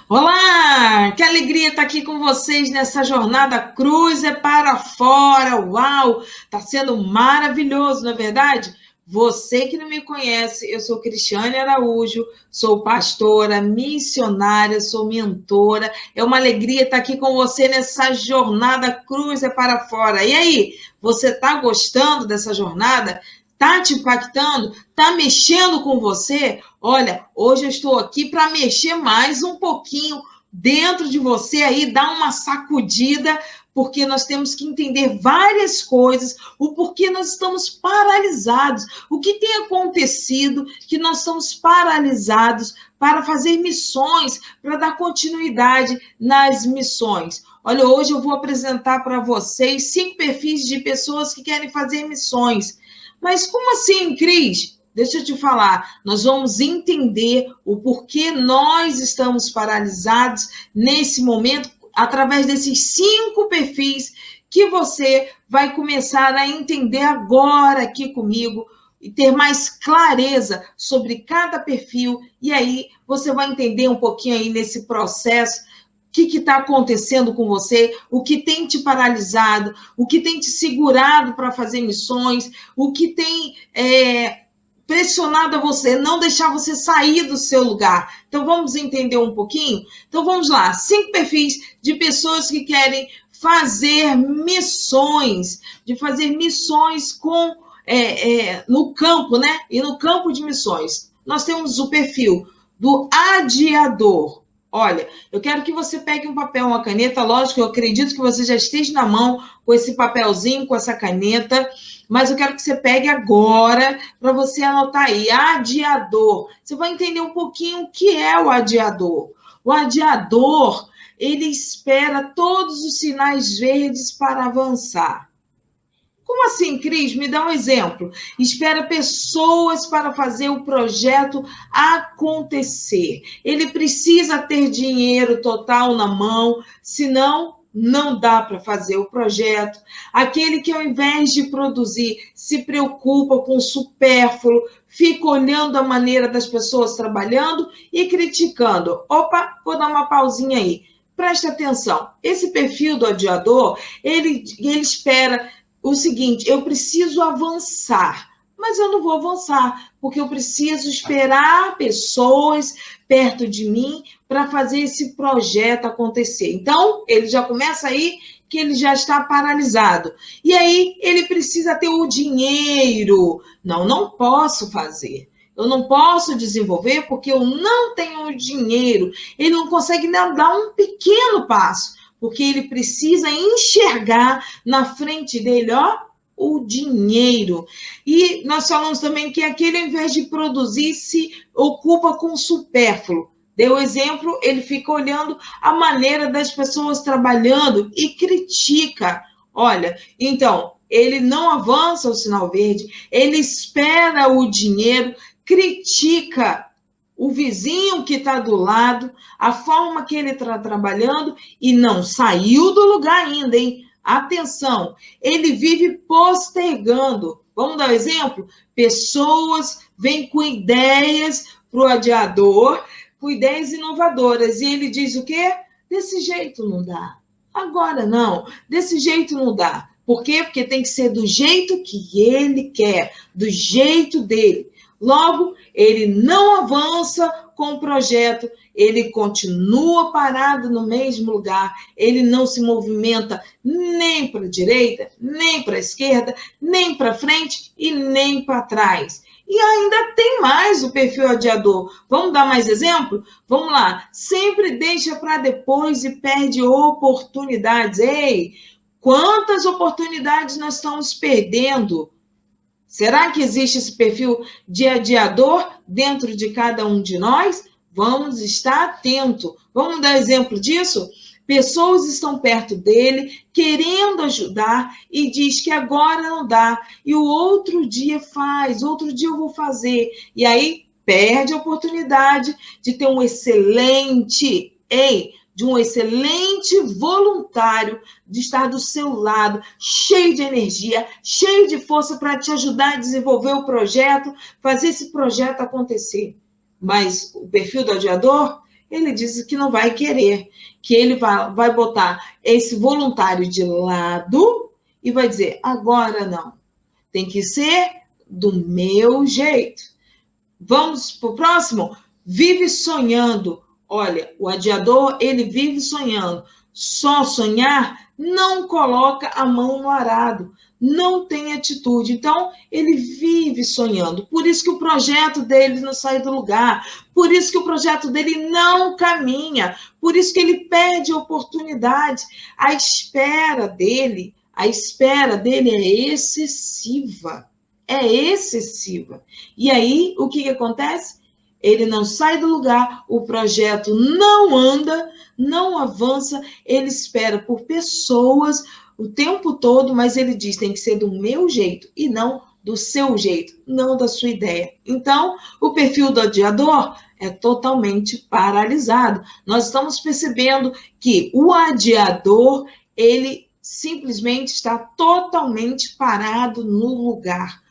Olá, que alegria estar aqui com vocês nessa jornada Cruz é para fora. Uau, está sendo maravilhoso, não é verdade? Você que não me conhece, eu sou Cristiane Araújo, sou pastora, missionária, sou mentora. É uma alegria estar aqui com você nessa jornada Cruz é para fora. E aí, você está gostando dessa jornada? Está te impactando? Está mexendo com você? Olha, hoje eu estou aqui para mexer mais um pouquinho dentro de você aí, dar uma sacudida, porque nós temos que entender várias coisas, o porquê nós estamos paralisados, o que tem acontecido que nós estamos paralisados para fazer missões, para dar continuidade nas missões. Olha, hoje eu vou apresentar para vocês 5 perfis de pessoas que querem fazer missões. Mas como assim, Cris? Deixa eu te falar, nós vamos entender o porquê nós estamos paralisados nesse momento através desses 5 perfis que você vai começar a entender agora aqui comigo e ter mais clareza sobre cada perfil, e aí você vai entender um pouquinho aí nesse processo o que está acontecendo com você, o que tem te paralisado, o que tem te segurado para fazer missões, o que tem pressionado a você, não deixar você sair do seu lugar. Então, vamos entender um pouquinho? Então, vamos lá. 5 perfis de pessoas que querem fazer missões, de fazer missões com no campo, né? E no campo de missões. Nós temos o perfil do adiador. Olha, eu quero que você pegue um papel, uma caneta, lógico, eu acredito que você já esteja na mão com esse papelzinho, com essa caneta, mas eu quero que você pegue agora para você anotar aí, adiador. Você vai entender um pouquinho o que é o adiador. O adiador, ele espera todos os sinais verdes para avançar. Como assim, Cris? Me dá um exemplo. Espera pessoas para fazer o projeto acontecer. Ele precisa ter dinheiro total na mão, senão não dá para fazer o projeto. Aquele que, ao invés de produzir, se preocupa com o supérfluo, fica olhando a maneira das pessoas trabalhando e criticando. Opa, vou dar uma pausinha aí. Presta atenção. Esse perfil do adiador, ele espera o seguinte, eu preciso avançar, mas eu não vou avançar, porque eu preciso esperar pessoas perto de mim para fazer esse projeto acontecer. Então, ele já começa aí que ele já está paralisado. E aí, ele precisa ter o dinheiro. Não posso fazer. Eu não posso desenvolver porque eu não tenho dinheiro. Ele não consegue nem dar um pequeno passo, porque ele precisa enxergar na frente dele, ó, o dinheiro. E nós falamos também que aquele, ao invés de produzir, se ocupa com o supérfluo. Deu exemplo, ele fica olhando a maneira das pessoas trabalhando e critica. Olha, então, ele não avança o sinal verde, ele espera o dinheiro, critica o vizinho que está do lado, a forma que ele está trabalhando e não saiu do lugar ainda, hein? Atenção, ele vive postergando. Vamos dar um exemplo? Pessoas vêm com ideias para o adiador, com ideias inovadoras, e ele diz o quê? Desse jeito não dá. Agora não, desse jeito não dá. Por quê? Porque tem que ser do jeito que ele quer, do jeito dele. Logo, ele não avança com o projeto, ele continua parado no mesmo lugar, ele não se movimenta nem para a direita, nem para a esquerda, nem para frente e nem para trás. E ainda tem mais o perfil adiador. Vamos dar mais exemplo? Vamos lá. Sempre deixa para depois e perde oportunidades. Ei, quantas oportunidades nós estamos perdendo? Será que existe esse perfil de adiador dentro de cada um de nós? Vamos estar atentos. Vamos dar exemplo disso? Pessoas estão perto dele, querendo ajudar, e diz que agora não dá. E o outro dia faz, outro dia eu vou fazer. E aí perde a oportunidade de ter um excelente voluntário, de estar do seu lado, cheio de energia, cheio de força para te ajudar a desenvolver o projeto, fazer esse projeto acontecer. Mas o perfil do adiador, ele diz que não vai querer, que ele vai botar esse voluntário de lado e vai dizer, agora não, tem que ser do meu jeito. Vamos para o próximo? Vive sonhando. Olha, o adiador, ele vive sonhando. Só sonhar não coloca a mão no arado, não tem atitude. Então, ele vive sonhando. Por isso que o projeto dele não sai do lugar. Por isso que o projeto dele não caminha. Por isso que ele perde a oportunidade. A espera dele é excessiva. É excessiva. E aí, o que acontece? Ele não sai do lugar, o projeto não anda, não avança, ele espera por pessoas o tempo todo, mas ele diz, tem que ser do meu jeito e não do seu jeito, não da sua ideia. Então, o perfil do adiador é totalmente paralisado. Nós estamos percebendo que o adiador, ele simplesmente está totalmente parado no lugar.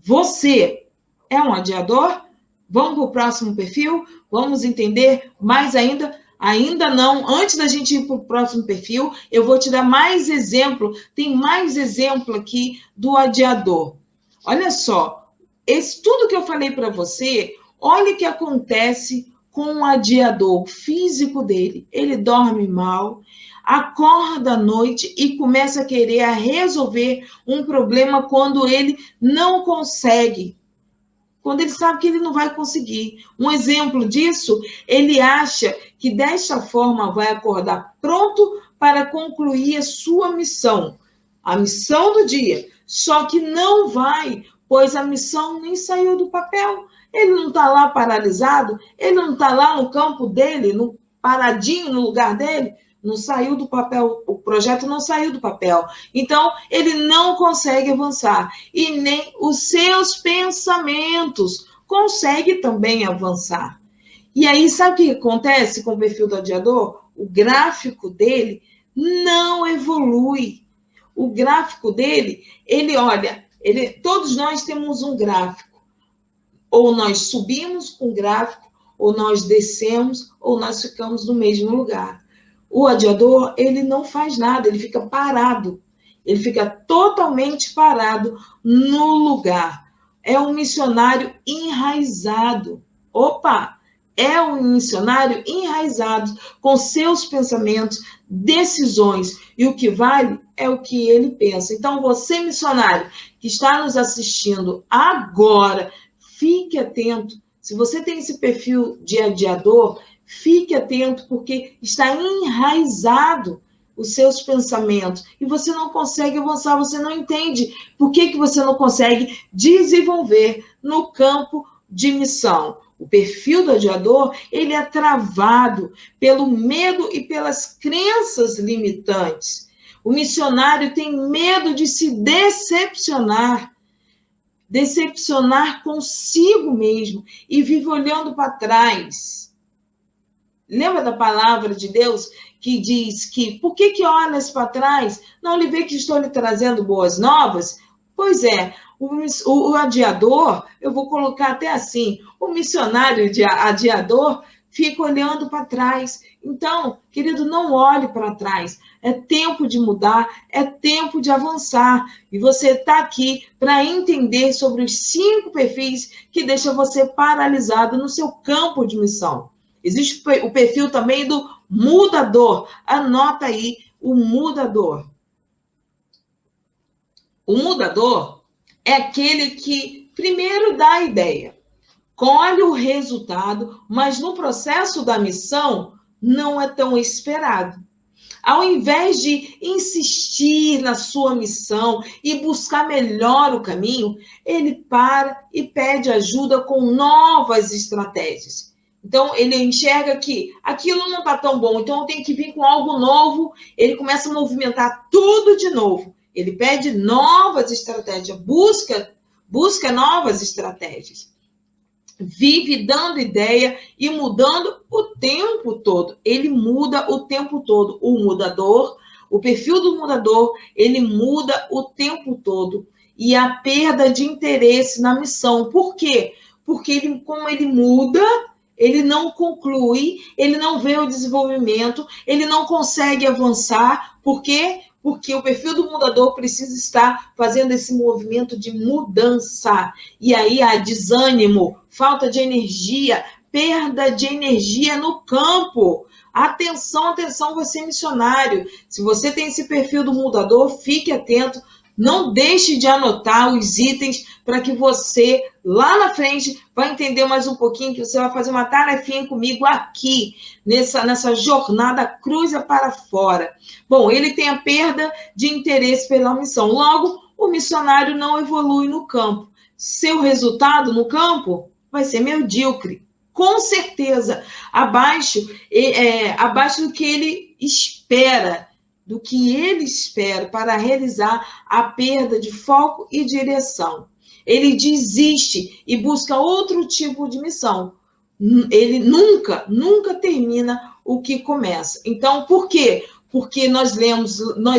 Você é um adiador? Vamos para o próximo perfil? Vamos entender mais ainda? Ainda não. Antes da gente ir para o próximo perfil, eu vou te dar mais exemplo. Tem mais exemplo aqui do adiador. Olha só, tudo que eu falei para você, olha o que acontece com o adiador físico dele. Ele dorme mal, acorda à noite e começa a querer resolver um problema quando ele não consegue. Quando ele sabe que ele não vai conseguir. Um exemplo disso, ele acha que desta forma vai acordar pronto para concluir a sua missão, a missão do dia. Só que não vai, pois a missão nem saiu do papel. Ele não está lá paralisado, ele não está lá no campo dele, paradinho no lugar dele, não saiu do papel, o projeto não saiu do papel. Então, ele não consegue avançar. E nem os seus pensamentos conseguem também avançar. E aí, sabe o que acontece com o perfil do adiador? O gráfico dele não evolui. O gráfico dele, todos nós temos um gráfico. Ou nós subimos com o gráfico, ou nós descemos, ou nós ficamos no mesmo lugar. O adiador, ele não faz nada, ele fica parado. Ele fica totalmente parado no lugar. É um missionário enraizado. Opa! É um missionário enraizado com seus pensamentos, decisões. E o que vale é o que ele pensa. Então, você, missionário, que está nos assistindo agora, fique atento. Se você tem esse perfil de adiador, fique atento, porque está enraizado os seus pensamentos e você não consegue avançar, você não entende por que você não consegue desenvolver no campo de missão. O perfil do adiador, ele é travado pelo medo e pelas crenças limitantes. O missionário tem medo de se decepcionar consigo mesmo e vive olhando para trás. Lembra da palavra de Deus que diz que, por que olhas para trás? Não lhe vê que estou lhe trazendo boas novas? Pois é, o adiador, eu vou colocar até assim, o missionário adiador fica olhando para trás. Então, querido, não olhe para trás. É tempo de mudar, é tempo de avançar. E você está aqui para entender sobre os 5 perfis que deixam você paralisado no seu campo de missão. Existe o perfil também do mudador. Anota aí o mudador. O mudador é aquele que primeiro dá a ideia, colhe o resultado, mas no processo da missão não é tão esperado. Ao invés de insistir na sua missão e buscar melhor o caminho, ele para e pede ajuda com novas estratégias. Então, ele enxerga que aquilo não está tão bom, então eu tenho que vir com algo novo. Ele começa a movimentar tudo de novo. Ele pede novas estratégias, busca novas estratégias. Vive dando ideia e mudando o tempo todo. Ele muda o tempo todo. O mudador, o perfil do mudador, ele muda o tempo todo. E a perda de interesse na missão. Por quê? Porque como ele muda, ele não conclui, ele não vê o desenvolvimento, ele não consegue avançar. Por quê? Porque o perfil do mudador precisa estar fazendo esse movimento de mudança. E aí há desânimo, falta de energia, perda de energia no campo. Atenção, atenção, você é missionário. Se você tem esse perfil do mudador, fique atento. Não deixe de anotar os itens para que você, lá na frente, vai entender mais um pouquinho, que você vai fazer uma tarefinha comigo aqui, nessa jornada cruza para fora. Bom, ele tem a perda de interesse pela missão. Logo, o missionário não evolui no campo. Seu resultado no campo vai ser medíocre. Com certeza, abaixo do que ele espera, para realizar a perda de foco e direção. Ele desiste e busca outro tipo de missão. Ele nunca termina o que começa. Então, por quê? Porque nós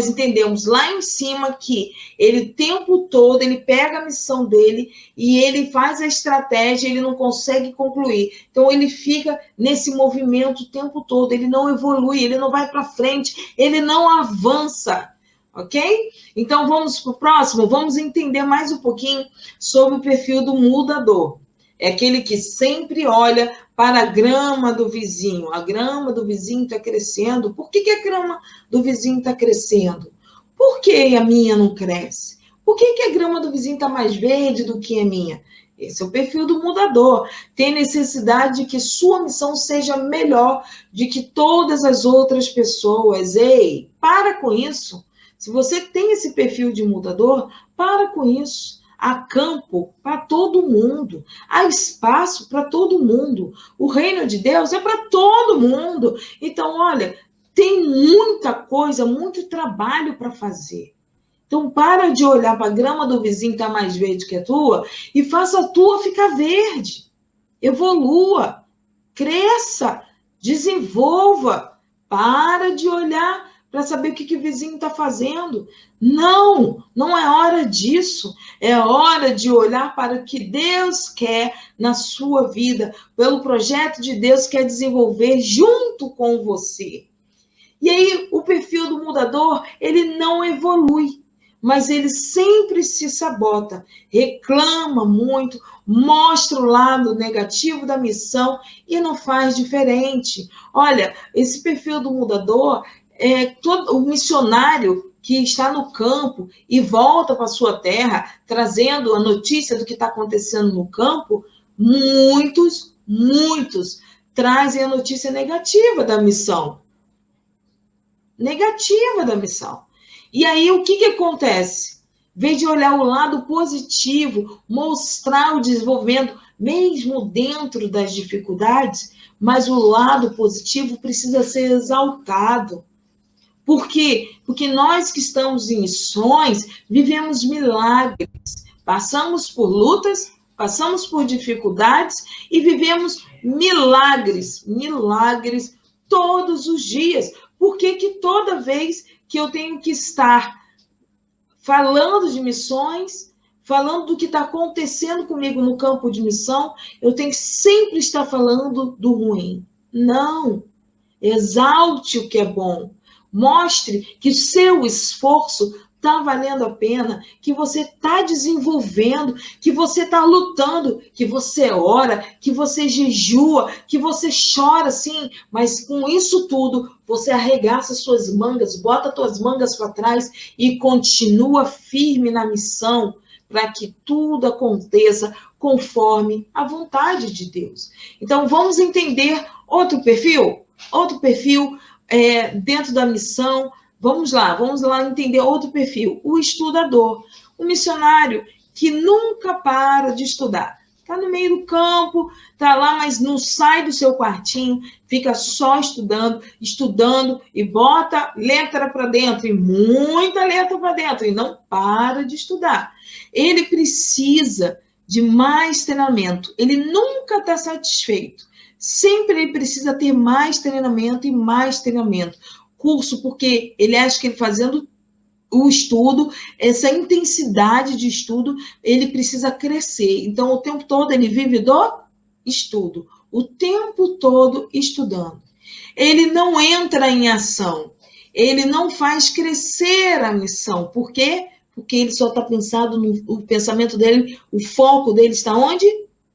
entendemos lá em cima que ele o tempo todo, ele pega a missão dele e ele faz a estratégia, ele não consegue concluir. Então, ele fica nesse movimento o tempo todo, ele não evolui, ele não vai para frente, ele não avança, ok? Então, vamos para o próximo, vamos entender mais um pouquinho sobre o perfil do mudador. É aquele que sempre olha para a grama do vizinho. A grama do vizinho está crescendo. Por que a grama do vizinho está crescendo? Por que a minha não cresce? Por que a grama do vizinho está mais verde do que a minha? Esse é o perfil do mudador. Tem necessidade de que sua missão seja melhor do que todas as outras pessoas. Ei, para com isso. Se você tem esse perfil de mudador, para com isso. Há campo para todo mundo, há espaço para todo mundo. O reino de Deus é para todo mundo. Então, olha, tem muita coisa, muito trabalho para fazer. Então, para de olhar para a grama do vizinho que está mais verde que a tua e faça a tua ficar verde. Evolua, cresça, desenvolva. Para de olhar para saber o que o vizinho está fazendo. Não é hora disso. É hora de olhar para o que Deus quer na sua vida, pelo projeto de Deus que quer desenvolver junto com você. E aí, o perfil do mudador, ele não evolui, mas ele sempre se sabota, reclama muito, mostra o lado negativo da missão e não faz diferente. Olha, esse perfil do mudador todo o missionário que está no campo e volta para a sua terra, trazendo a notícia do que está acontecendo no campo, muitos trazem a notícia negativa da missão. Negativa da missão. E aí, o que acontece? Em vez de olhar o lado positivo, mostrar o desenvolvimento, mesmo dentro das dificuldades, mas o lado positivo precisa ser exaltado. Por quê? Porque nós que estamos em missões, vivemos milagres. Passamos por lutas, passamos por dificuldades e vivemos milagres todos os dias. Por que toda vez que eu tenho que estar falando de missões, falando do que está acontecendo comigo no campo de missão, eu tenho que sempre estar falando do ruim? Não. Exalte o que é bom. Mostre que seu esforço está valendo a pena, que você está desenvolvendo, que você está lutando, que você ora, que você jejua, que você chora, sim, mas com isso tudo, você arregaça suas mangas, bota suas mangas para trás e continua firme na missão, para que tudo aconteça conforme a vontade de Deus. Então, vamos entender outro perfil dentro da missão. Vamos lá entender outro perfil, o estudador, o missionário que nunca para de estudar. Está no meio do campo, está lá, mas não sai do seu quartinho, fica só estudando e bota letra para dentro, e muita letra para dentro, e não para de estudar. Ele precisa de mais treinamento, ele nunca está satisfeito. Sempre ele precisa ter mais treinamento e mais treinamento. Curso, porque ele acha que ele fazendo o estudo, essa intensidade de estudo, ele precisa crescer. Então, o tempo todo ele vive do estudo. o tempo todo estudando. Ele não entra em ação, ele não faz crescer a missão. Por quê? Porque ele só está pensando o pensamento dele, o foco dele está onde?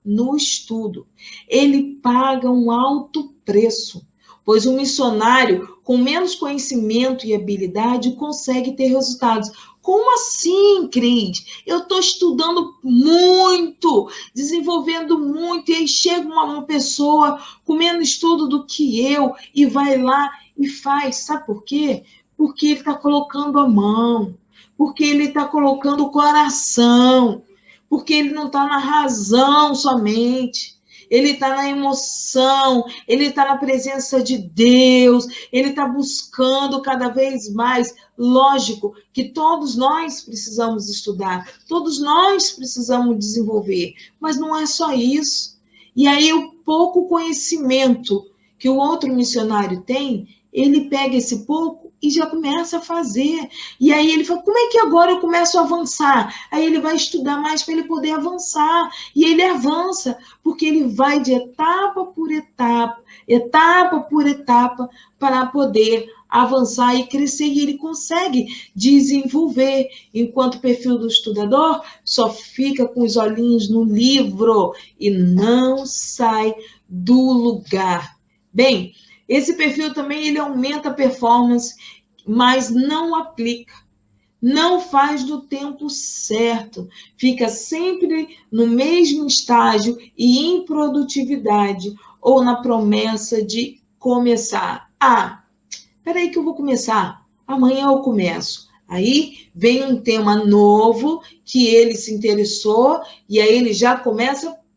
No estudo. Ele paga um alto preço, pois um missionário com menos conhecimento e habilidade consegue ter resultados. Como assim, Cris? Eu estou estudando muito, desenvolvendo muito, e aí chega uma pessoa com menos estudo do que eu e vai lá e faz. Sabe por quê? Porque ele está colocando a mão, porque ele está colocando o coração, porque ele não está na razão somente. Ele está na emoção, ele está na presença de Deus, ele está buscando cada vez mais. Lógico que todos nós precisamos estudar, todos nós precisamos desenvolver, mas não é só isso. E aí o pouco conhecimento que o outro missionário tem, ele pega esse pouco e já começa a fazer. E aí ele fala, como é que agora eu começo a avançar? Aí ele vai estudar mais para ele poder avançar. E ele avança, porque ele vai de etapa por etapa, etapa por etapa, para poder avançar e crescer, e ele consegue desenvolver, enquanto o perfil do estudador só fica com os olhinhos no livro e não sai do lugar. Bem, esse perfil também ele aumenta a performance, mas não aplica, não faz no tempo certo, fica sempre no mesmo estágio e improdutividade, ou na promessa de começar. Peraí que eu vou começar, amanhã eu começo. Aí vem um tema novo que ele se interessou e aí ele já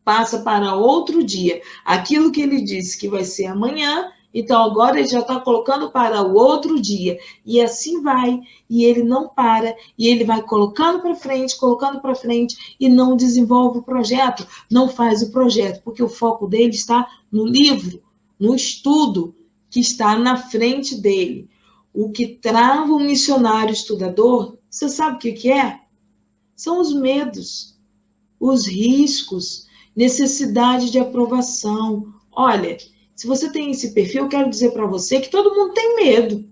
passa para outro dia. Aquilo que ele disse que vai ser amanhã, então agora ele já está colocando para o outro dia. E assim vai, e ele não para, e ele vai colocando para frente, e não desenvolve o projeto, não faz o projeto, porque o foco dele está no livro, no estudo que está na frente dele. O que trava um missionário estudador, você sabe o que é? São os medos, os riscos, necessidade de aprovação. Olha, se você tem esse perfil, eu quero dizer para você que todo mundo tem medo,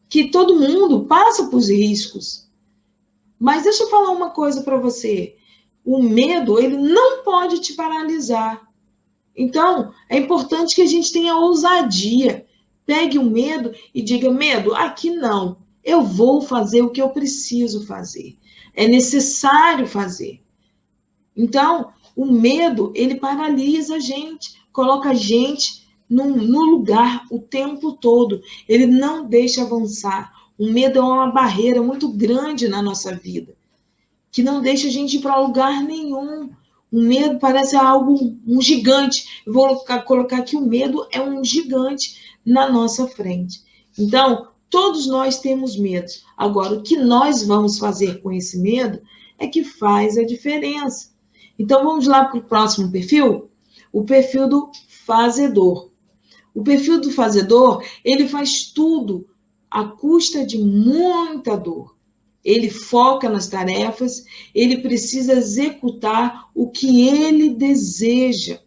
que todo mundo passa por riscos. Mas deixa eu falar uma coisa para você. O medo, ele não pode te paralisar. Então, é importante que a gente tenha ousadia. Pegue o medo e diga, medo, aqui não. Eu vou fazer o que eu preciso fazer. É necessário fazer. Então, o medo, ele paralisa a gente, coloca a gente no lugar o tempo todo. Ele não deixa avançar. O medo é uma barreira muito grande na nossa vida, que não deixa a gente ir para lugar nenhum. O medo parece algo, um gigante. Eu vou colocar aqui, o medo é um gigante na nossa frente. Então, todos nós temos medo. Agora, o que nós vamos fazer com esse medo é que faz a diferença. Então, vamos lá para o próximo perfil? O perfil do fazedor. O perfil do fazedor, ele faz tudo à custa de muita dor. Ele foca nas tarefas, ele precisa executar o que ele deseja.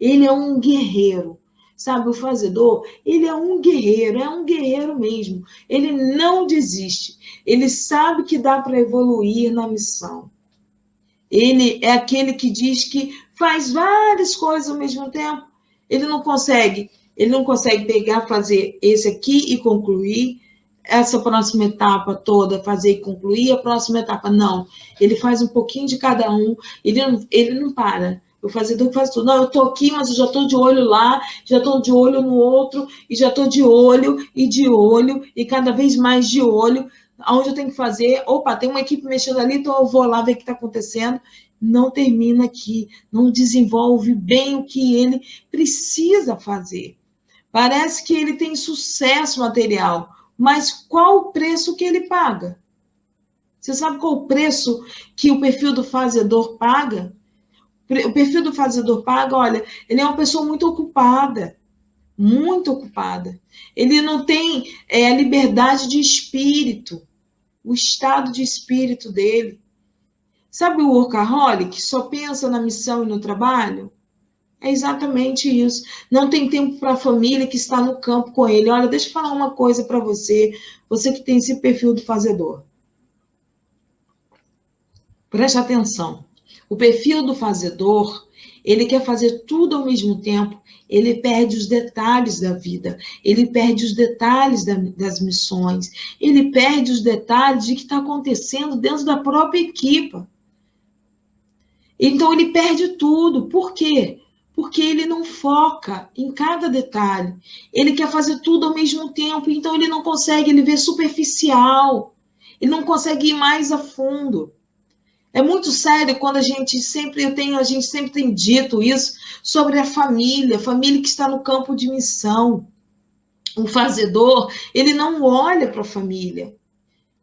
Ele é um guerreiro. Sabe, o fazedor, ele é um guerreiro mesmo. Ele não desiste. Ele sabe que dá para evoluir na missão. Ele é aquele que diz que faz várias coisas ao mesmo tempo. Ele não consegue pegar, fazer esse aqui e concluir, essa próxima etapa toda, fazer e concluir, a próxima etapa, não. Ele faz um pouquinho de cada um, ele não para. O fazedor faz tudo. Não, eu estou aqui, mas eu já estou de olho lá, já estou de olho no outro, e já estou de olho, e cada vez mais de olho, aonde eu tenho que fazer. Opa, tem uma equipe mexendo ali, então eu vou lá ver o que está acontecendo. Não termina aqui, não desenvolve bem o que ele precisa fazer. Parece que ele tem sucesso material, mas qual o preço que ele paga? Você sabe qual o preço que o perfil do fazedor paga? O perfil do fazedor paga, olha, ele é uma pessoa muito ocupada. Ele não tem a liberdade de espírito, o estado de espírito dele. Sabe o workaholic, que só pensa na missão e no trabalho? É exatamente isso. Não tem tempo para a família que está no campo com ele. Olha, deixa eu falar uma coisa para você, você que tem esse perfil do fazedor. Preste atenção. O perfil do fazedor, ele quer fazer tudo ao mesmo tempo, ele perde os detalhes da vida, ele perde os detalhes das missões, ele perde os detalhes de que está acontecendo dentro da própria equipe. Então, ele perde tudo. Por quê? Porque ele não foca em cada detalhe. Ele quer fazer tudo ao mesmo tempo, então ele não consegue, ele vê superficial. Ele não consegue ir mais a fundo. É muito sério quando a gente sempre tem dito isso sobre a família que está no campo de missão. O fazedor, ele não olha para a família.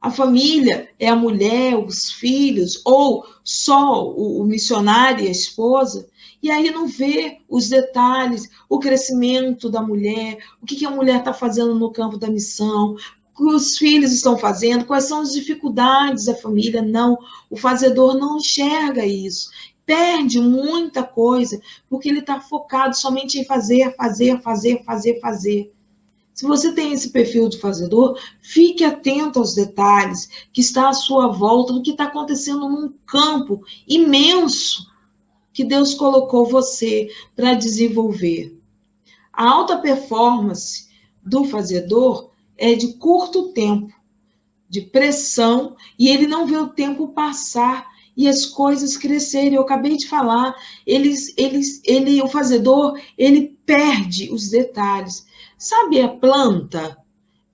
A família é a mulher, os filhos, ou só o missionário e a esposa, e aí não vê os detalhes, o crescimento da mulher, o que a mulher está fazendo no campo da missão, o que os filhos estão fazendo, quais são as dificuldades da família. Não, o fazedor não enxerga isso, perde muita coisa, porque ele está focado somente em fazer. Se você tem esse perfil de fazedor, fique atento aos detalhes que está à sua volta, do que está acontecendo num campo imenso que Deus colocou você para desenvolver. A alta performance do fazedor é de curto tempo, de pressão, e ele não vê o tempo passar e as coisas crescerem. Eu acabei de falar, o fazedor, ele perde os detalhes. Sabe a planta?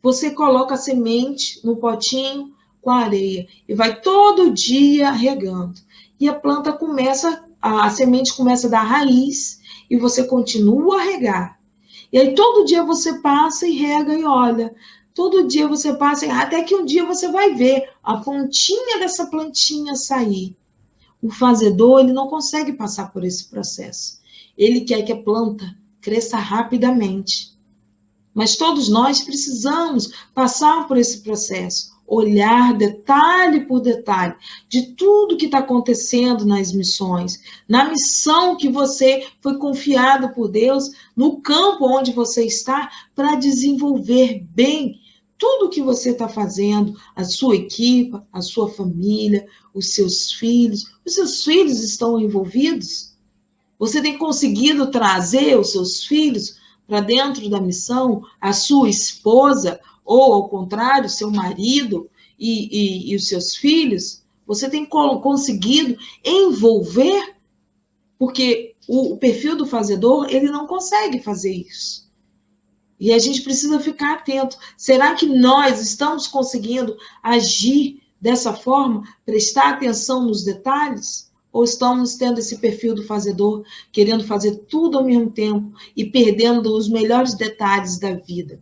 Você coloca a semente no potinho com areia e vai todo dia regando. E a planta a semente começa a dar raiz e você continua a regar. E aí todo dia você passa e rega e olha. Todo dia você passa e até que um dia você vai ver a pontinha dessa plantinha sair. O fazedor, ele não consegue passar por esse processo. Ele quer que a planta cresça rapidamente. Mas todos nós precisamos passar por esse processo, olhar detalhe por detalhe de tudo que está acontecendo nas missões, na missão que você foi confiado por Deus, no campo onde você está, para desenvolver bem tudo que você está fazendo, a sua equipe, a sua família, os seus filhos. Os seus filhos estão envolvidos? Você tem conseguido trazer os seus filhos para dentro da missão, a sua esposa, ou ao contrário, seu marido e os seus filhos? Você tem conseguido envolver? Porque o perfil do fazedor, ele não consegue fazer isso. E a gente precisa ficar atento. Será que nós estamos conseguindo agir dessa forma, prestar atenção nos detalhes? Ou estamos tendo esse perfil do fazedor, querendo fazer tudo ao mesmo tempo e perdendo os melhores detalhes da vida?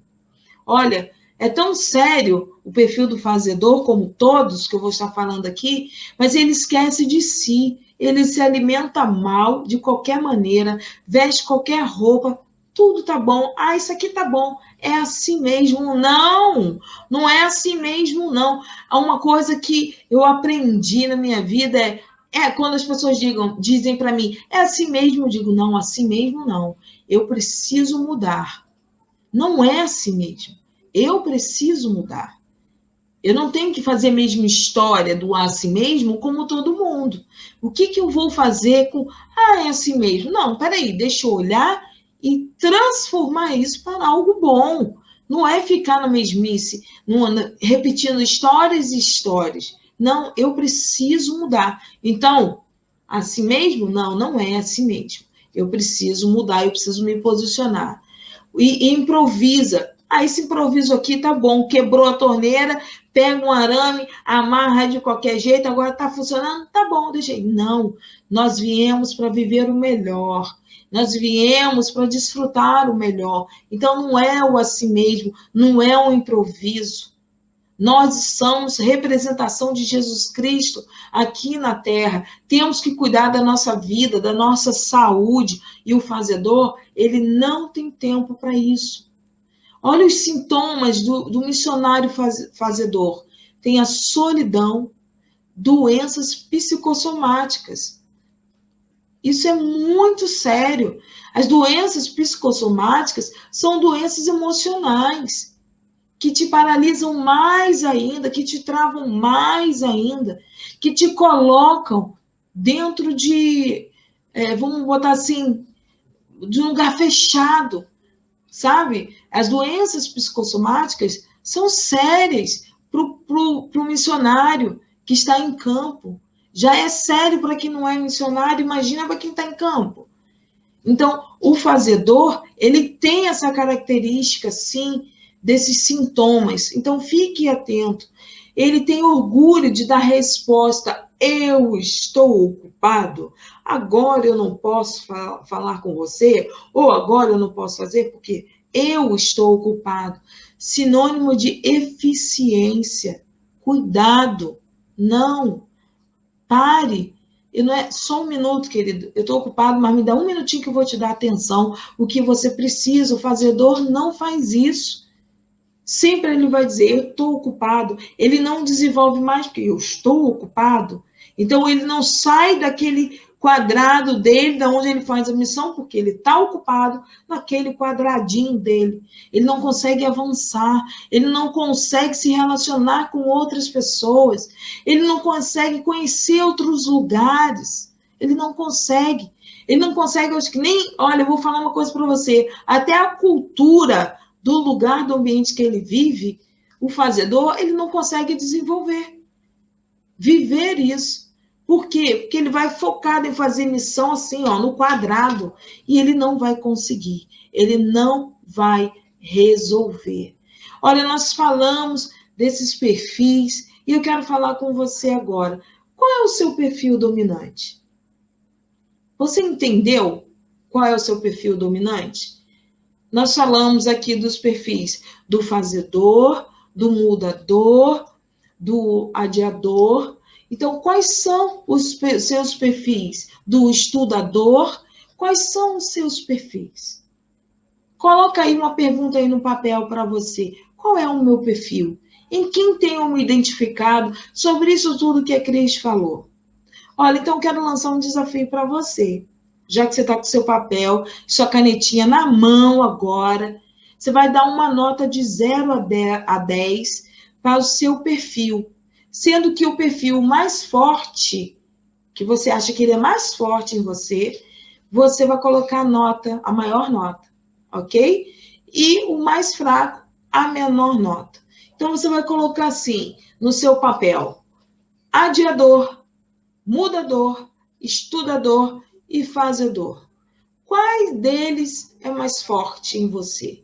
Olha, é tão sério o perfil do fazedor, como todos que eu vou estar falando aqui, mas ele esquece de si, ele se alimenta mal de qualquer maneira, veste qualquer roupa, tudo tá bom, isso aqui tá bom, é assim mesmo. Não, não é assim mesmo, não. Há uma coisa que eu aprendi na minha vida, quando as pessoas dizem para mim, é assim mesmo, eu digo, não, assim mesmo não. Eu preciso mudar. Não é assim mesmo. Eu preciso mudar. Eu não tenho que fazer a mesma história do assim mesmo como todo mundo. O que eu vou fazer com, é assim mesmo? Não, peraí, deixa eu olhar e transformar isso para algo bom. Não é ficar na mesmice, repetindo histórias e histórias. Não, eu preciso mudar. Então, assim mesmo? Não, não é assim mesmo. Eu preciso mudar, eu preciso me posicionar. E improvisa. Esse improviso aqui tá bom, quebrou a torneira, pega um arame, amarra de qualquer jeito, agora tá funcionando, tá bom, deixa aí. Não, nós viemos para viver o melhor. Nós viemos para desfrutar o melhor. Então, não é o assim mesmo, não é um improviso. Nós somos representação de Jesus Cristo aqui na Terra. Temos que cuidar da nossa vida, da nossa saúde. E o fazedor, ele não tem tempo para isso. Olha os sintomas do missionário fazedor. Tem a solidão, doenças psicossomáticas. Isso é muito sério. As doenças psicossomáticas são doenças emocionais que te paralisam mais ainda, que te travam mais ainda, que te colocam dentro de, vamos botar assim, de um lugar fechado, sabe? As doenças psicossomáticas são sérias para o missionário que está em campo. Já é sério para quem não é missionário, imagina para quem está em campo. Então, o fazedor, ele tem essa característica, sim, desses sintomas. Então, fique atento. Ele tem orgulho de dar resposta. Eu estou ocupado. Agora eu não posso falar com você, ou agora eu não posso fazer porque eu estou ocupado. Sinônimo de eficiência. Cuidado. Não. Pare. E não é só um minuto, querido. Eu estou ocupado, mas me dá um minutinho que eu vou te dar atenção. O que você precisa. O fazedor não faz isso. Sempre ele vai dizer, eu estou ocupado. Ele não desenvolve mais, porque eu estou ocupado. Então, ele não sai daquele quadrado dele, da onde ele faz a missão, porque ele está ocupado naquele quadradinho dele. Ele não consegue avançar, ele não consegue se relacionar com outras pessoas, ele não consegue conhecer outros lugares, ele não consegue. Ele não consegue, acho que nem, olha, eu vou falar uma coisa para você, até a cultura do lugar, do ambiente que ele vive, o fazedor, ele não consegue desenvolver, viver isso. Por quê? Porque ele vai focado em fazer missão assim, ó, no quadrado, e ele não vai conseguir, ele não vai resolver. Olha, nós falamos desses perfis, e eu quero falar com você agora. Qual é o seu perfil dominante? Você entendeu qual é o seu perfil dominante? Nós falamos aqui dos perfis do fazedor, do mudador, do adiador. Então, quais são os seus perfis? Do estudador, quais são os seus perfis? Coloca aí uma pergunta aí no papel para você. Qual é o meu perfil? Em quem tenho me identificado sobre isso tudo que a Cris falou? Olha, então eu quero lançar um desafio para você. Já que você está com seu papel, sua canetinha na mão agora, você vai dar uma nota de 0 a 10 para o seu perfil. Sendo que o perfil mais forte, que você acha que ele é mais forte em você, você vai colocar a nota, a maior nota, ok? E o mais fraco, a menor nota. Então, você vai colocar assim, no seu papel, adiador, mudador, estudador e fazedor. Qual deles é mais forte em você?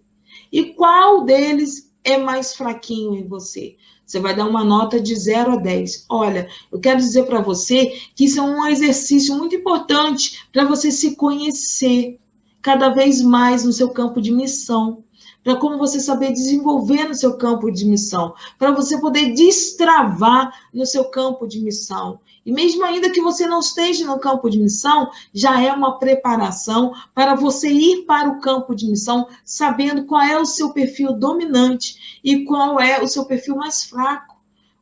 E qual deles é mais fraquinho em você? Você vai dar uma nota de 0 a 10. Olha, eu quero dizer para você que isso é um exercício muito importante para você se conhecer cada vez mais no seu campo de missão, para como você saber desenvolver no seu campo de missão, para você poder destravar no seu campo de missão. E mesmo ainda que você não esteja no campo de missão, já é uma preparação para você ir para o campo de missão, sabendo qual é o seu perfil dominante e qual é o seu perfil mais fraco.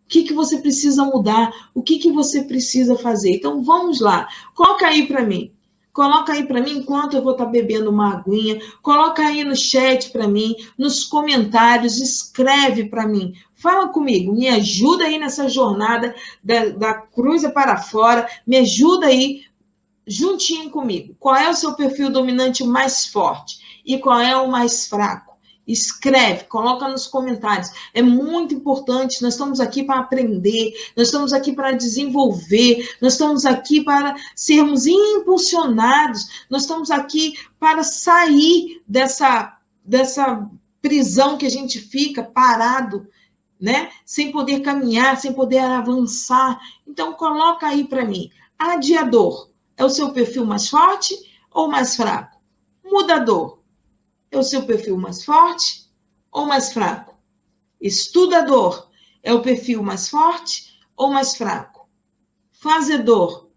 O que você precisa mudar? O que você precisa fazer? Então, vamos lá. Coloca aí para mim. Coloca aí para mim enquanto eu vou estar bebendo uma aguinha. Coloca aí no chat para mim, nos comentários, escreve para mim. Fala comigo, me ajuda aí nessa jornada da cruz para fora, me ajuda aí juntinho comigo. Qual é o seu perfil dominante mais forte e qual é o mais fraco? Escreve, coloca nos comentários. É muito importante, nós estamos aqui para aprender, nós estamos aqui para desenvolver, nós estamos aqui para sermos impulsionados, nós estamos aqui para sair dessa prisão que a gente fica parado, né? Sem poder caminhar, sem poder avançar. Então, coloca aí para mim. Adiador, é o seu perfil mais forte ou mais fraco? Mudador, é o seu perfil mais forte ou mais fraco? Estudador, é o perfil mais forte ou mais fraco? Fazedor,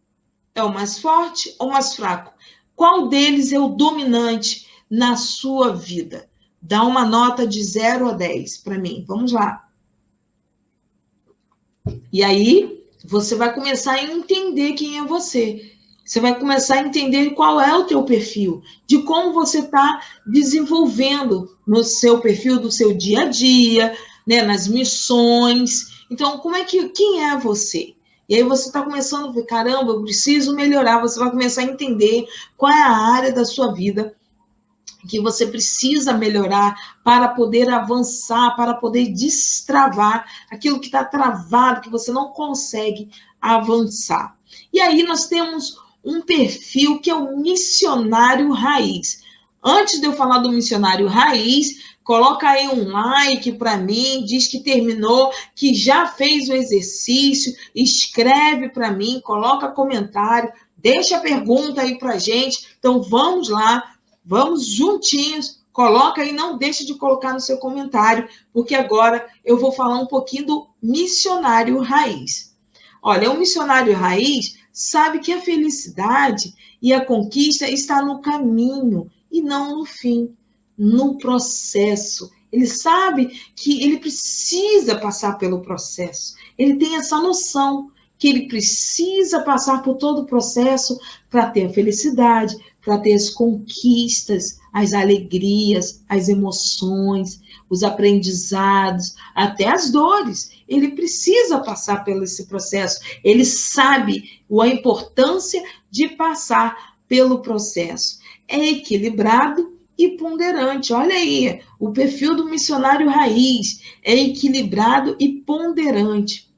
é o mais forte ou mais fraco? Qual deles é o dominante na sua vida? Dá uma nota de 0 a 10 para mim. Vamos lá. E aí, você vai começar a entender quem é você. Você vai começar a entender qual é o teu perfil, de como você está desenvolvendo no seu perfil do seu dia a dia, né, nas missões. Então, quem é você? E aí você está começando a ver, caramba, eu preciso melhorar. Você vai começar a entender qual é a área da sua vida que você precisa melhorar para poder avançar, para poder destravar aquilo que está travado, que você não consegue avançar. E aí nós temos um perfil que é o missionário raiz. Antes de eu falar do missionário raiz, coloca aí um like para mim, diz que terminou, que já fez o exercício, escreve para mim, coloca comentário, deixa a pergunta aí para gente. Então vamos lá. Vamos juntinhos, coloca aí, não deixe de colocar no seu comentário, porque agora eu vou falar um pouquinho do missionário raiz. Olha, o missionário raiz sabe que a felicidade e a conquista está no caminho e não no fim, no processo. Ele sabe que ele precisa passar pelo processo. Ele tem essa noção que ele precisa passar por todo o processo para ter a felicidade, para ter as conquistas, as alegrias, as emoções, os aprendizados, até as dores. Ele precisa passar por esse processo. Ele sabe a importância de passar pelo processo. É equilibrado e ponderante. Olha aí, o perfil do missionário raiz é equilibrado e ponderante.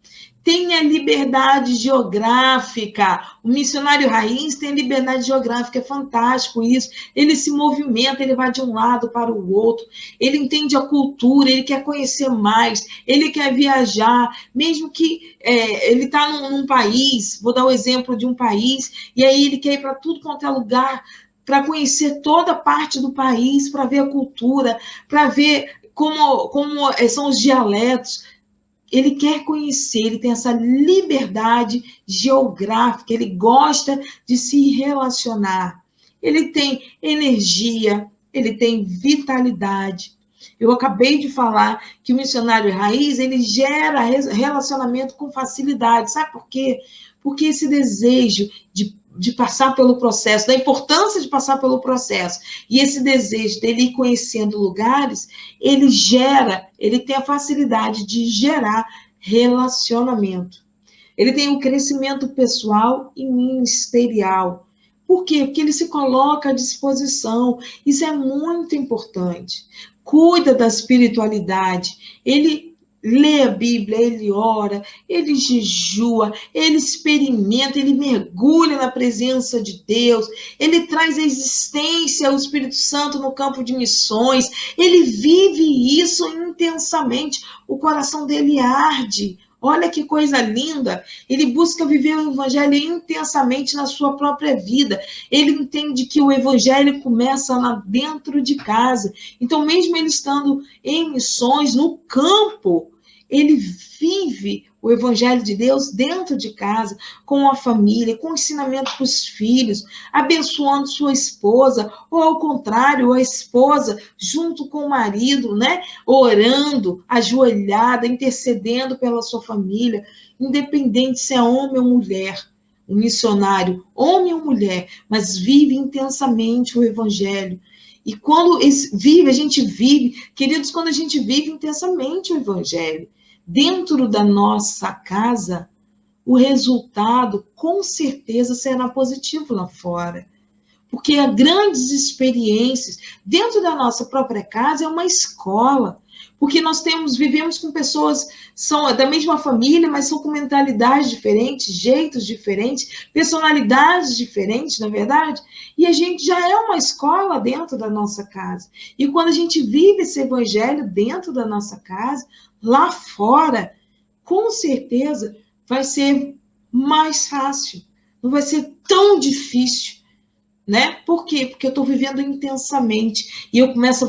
Tem a liberdade geográfica. O missionário raiz tem liberdade geográfica, é fantástico isso. Ele se movimenta, ele vai de um lado para o outro, ele entende a cultura, ele quer conhecer mais, ele quer viajar, mesmo que ele está num país, vou dar o exemplo de um país, e aí ele quer ir para tudo quanto é lugar, para conhecer toda parte do país, para ver a cultura, para ver como são os dialetos. Ele quer conhecer, ele tem essa liberdade geográfica, ele gosta de se relacionar. Ele tem energia, ele tem vitalidade. Eu acabei de falar que o missionário raiz, ele gera relacionamento com facilidade. Sabe por quê? Porque esse desejo de passar pelo processo, da importância de passar pelo processo, e esse desejo dele ir conhecendo lugares, ele tem a facilidade de gerar relacionamento. Ele tem o crescimento pessoal e ministerial. Por quê? Porque ele se coloca à disposição. Isso é muito importante. Cuida da espiritualidade. Ele lê a Bíblia, ele ora, ele jejua, ele experimenta, ele mergulha na presença de Deus, ele traz a existência ao Espírito Santo no campo de missões, ele vive isso intensamente, o coração dele arde. Olha que coisa linda, ele busca viver o evangelho intensamente na sua própria vida, ele entende que o evangelho começa lá dentro de casa, então mesmo ele estando em missões, no campo, ele vive o evangelho de Deus dentro de casa, com a família, com ensinamento para os filhos, abençoando sua esposa, ou ao contrário, a esposa junto com o marido, né? Orando, ajoelhada, intercedendo pela sua família, independente se é homem ou mulher. Um missionário, homem ou mulher, mas vive intensamente o evangelho. E quando a gente vive, queridos, quando a gente vive intensamente o evangelho, dentro da nossa casa, o resultado, com certeza, será positivo lá fora. Porque há grandes experiências. Dentro da nossa própria casa é uma escola. Porque vivemos com pessoas, são da mesma família, mas são com mentalidades diferentes, jeitos diferentes, personalidades diferentes, na verdade. E a gente já é uma escola dentro da nossa casa. E quando a gente vive esse evangelho dentro da nossa casa, lá fora, com certeza, vai ser mais fácil. Não vai ser tão difícil. Né? Por quê? Porque eu estou vivendo intensamente e eu começo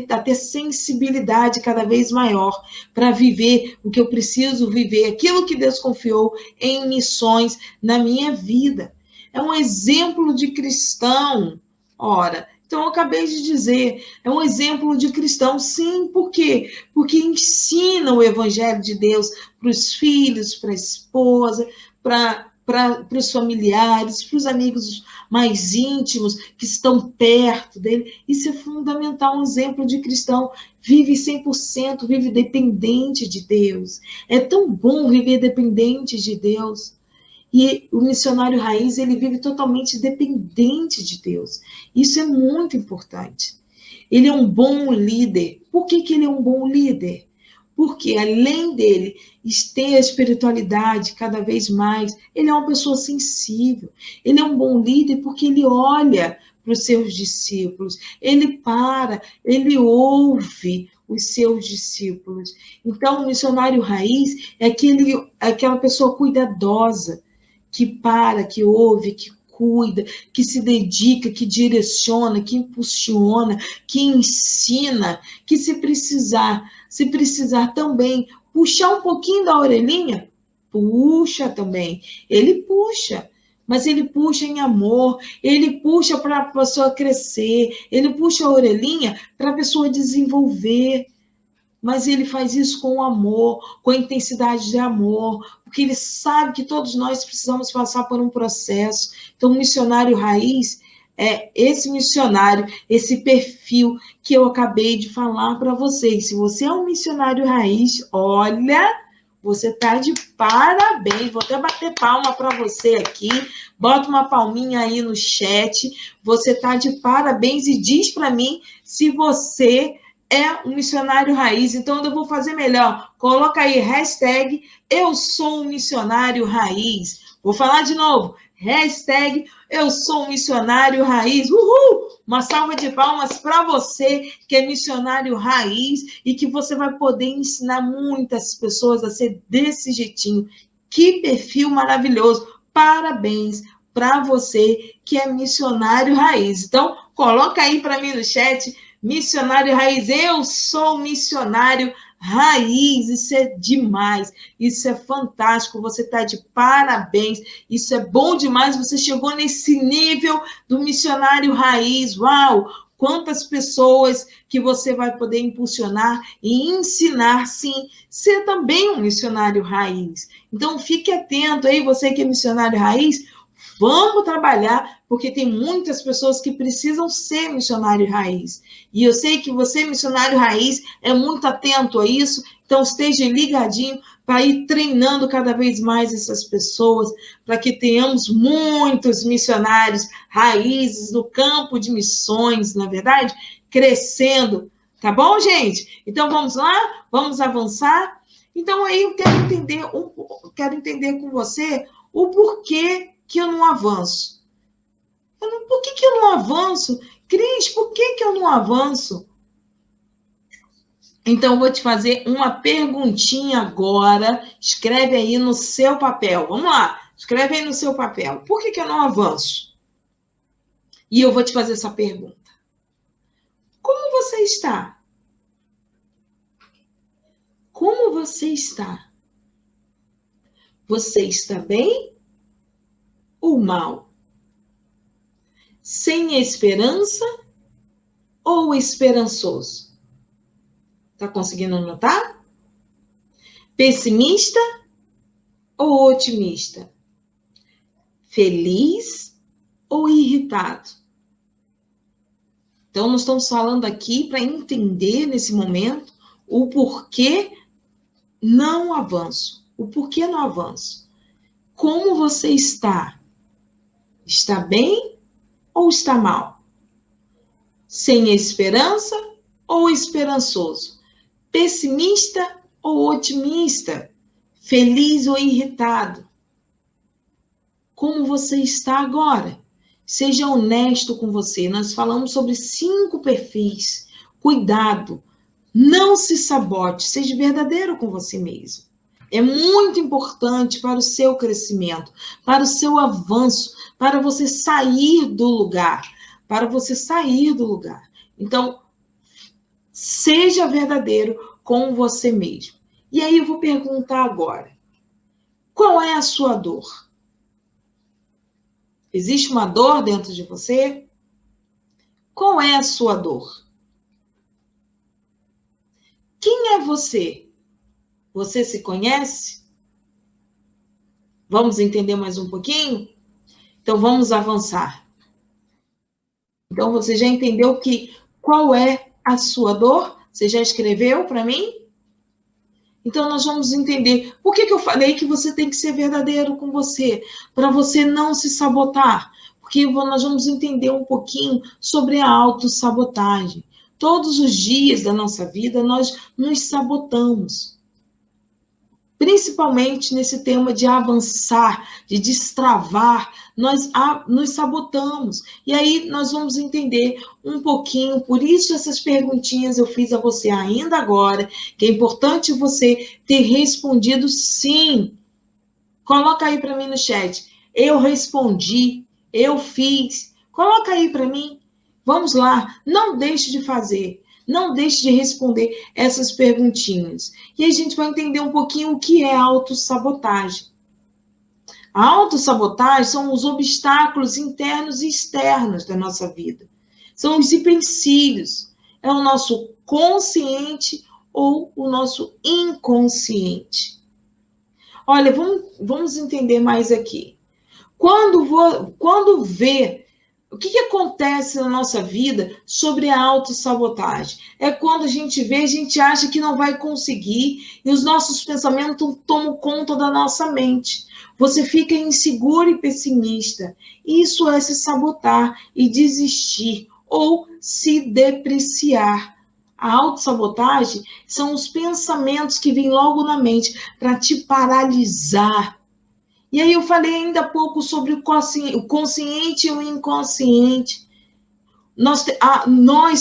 a ter sensibilidade cada vez maior para viver o que eu preciso viver, aquilo que Deus confiou em missões na minha vida. É um exemplo de cristão. Ora, então eu acabei de dizer, é um exemplo de cristão, sim, por quê? Porque ensina o evangelho de Deus para os filhos, para a esposa, para para os familiares, para os amigos mais íntimos que estão perto dele. Isso é fundamental, um exemplo de cristão. Vive 100%, vive dependente de Deus. É tão bom viver dependente de Deus. E o missionário raiz, ele vive totalmente dependente de Deus. Isso é muito importante. Ele é um bom líder. Por que ele é um bom líder? Porque, além dele ter a espiritualidade cada vez mais, ele é uma pessoa sensível. Ele é um bom líder porque ele olha para os seus discípulos, ele ouve os seus discípulos. Então, o missionário raiz é aquela pessoa cuidadosa, que ouve, que cuida, que se dedica, que direciona, que impulsiona, que ensina, que se precisar também puxar um pouquinho da orelhinha, puxa também. Ele puxa, mas ele puxa em amor, ele puxa para a pessoa crescer, ele puxa a orelhinha para a pessoa desenvolver. Mas ele faz isso com amor, com intensidade de amor, porque ele sabe que todos nós precisamos passar por um processo. Então, o missionário raiz é esse missionário, esse perfil que eu acabei de falar para vocês. Se você é um missionário raiz, olha, você está de parabéns. Vou até bater palma para você aqui. Bota uma palminha aí no chat. Você está de parabéns e diz para mim se você é um missionário raiz. Então, eu vou fazer melhor. Coloca aí, hashtag eu sou um missionário raiz. Vou falar de novo. Hashtag eu sou um missionário raiz. Uhul! Uma salva de palmas para você que é missionário raiz e que você vai poder ensinar muitas pessoas a ser desse jeitinho. Que perfil maravilhoso. Parabéns para você que é missionário raiz. Então, coloca aí para mim no chat. Missionário raiz, eu sou missionário raiz, isso é demais, isso é fantástico, você está de parabéns, isso é bom demais, você chegou nesse nível do missionário raiz, uau! Quantas pessoas que você vai poder impulsionar e ensinar, sim, ser também um missionário raiz. Então, fique atento aí, você que é missionário raiz, vamos trabalhar, porque tem muitas pessoas que precisam ser missionário raiz. E eu sei que você, missionário raiz, é muito atento a isso, então esteja ligadinho para ir treinando cada vez mais essas pessoas, para que tenhamos muitos missionários raízes no campo de missões, na verdade, crescendo. Tá bom, gente? Então vamos lá? Vamos avançar? Então aí eu quero entender com você o porquê que eu não avanço. Por que eu não avanço? Cris, por que eu não avanço? Então, eu vou te fazer uma perguntinha agora. Escreve aí no seu papel. Vamos lá. Escreve aí no seu papel. Por que eu não avanço? E eu vou te fazer essa pergunta. Como você está? Como você está? Você está bem ou mal? Sem esperança ou esperançoso? Tá conseguindo notar? Pessimista ou otimista? Feliz ou irritado? Então, nós estamos falando aqui para entender nesse momento o porquê não avanço. O porquê não avanço. Como você está? Está bem ou está mal? Sem esperança ou esperançoso? Pessimista ou otimista? Feliz ou irritado? Como você está agora? Seja honesto com você. Nós falamos sobre 5 perfis. Cuidado. Não se sabote. Seja verdadeiro com você mesmo. É muito importante para o seu crescimento, para o seu avanço, para você sair do lugar. Para você sair do lugar. Então, seja verdadeiro com você mesmo. E aí eu vou perguntar agora. Qual é a sua dor? Existe uma dor dentro de você? Qual é a sua dor? Quem é você? Você se conhece? Vamos entender mais um pouquinho? Então, vamos avançar. Então, você já entendeu qual é a sua dor? Você já escreveu para mim? Então, nós vamos entender. Por que eu falei que você tem que ser verdadeiro com você? Para você não se sabotar. Porque nós vamos entender um pouquinho sobre a autossabotagem. Todos os dias da nossa vida, nós nos sabotamos. Principalmente nesse tema de avançar, de destravar, nós nos sabotamos. E aí nós vamos entender um pouquinho, por isso essas perguntinhas eu fiz a você ainda agora, que é importante você ter respondido sim. Coloca aí para mim no chat. Eu respondi, eu fiz. Coloca aí para mim. Vamos lá, não deixe de fazer. Não deixe de responder essas perguntinhas. E aí a gente vai entender um pouquinho o que é autossabotagem. A autossabotagem são os obstáculos internos e externos da nossa vida. São os empecilhos. É o nosso consciente ou o nosso inconsciente. Olha, vamos entender mais aqui. Quando vê o que acontece na nossa vida sobre a autossabotagem? É quando a gente acha que não vai conseguir e os nossos pensamentos tomam conta da nossa mente. Você fica inseguro e pessimista. Isso é se sabotar e desistir ou se depreciar. A autossabotagem são os pensamentos que vêm logo na mente para te paralisar. E aí eu falei ainda há pouco sobre o consciente e o inconsciente. Nós,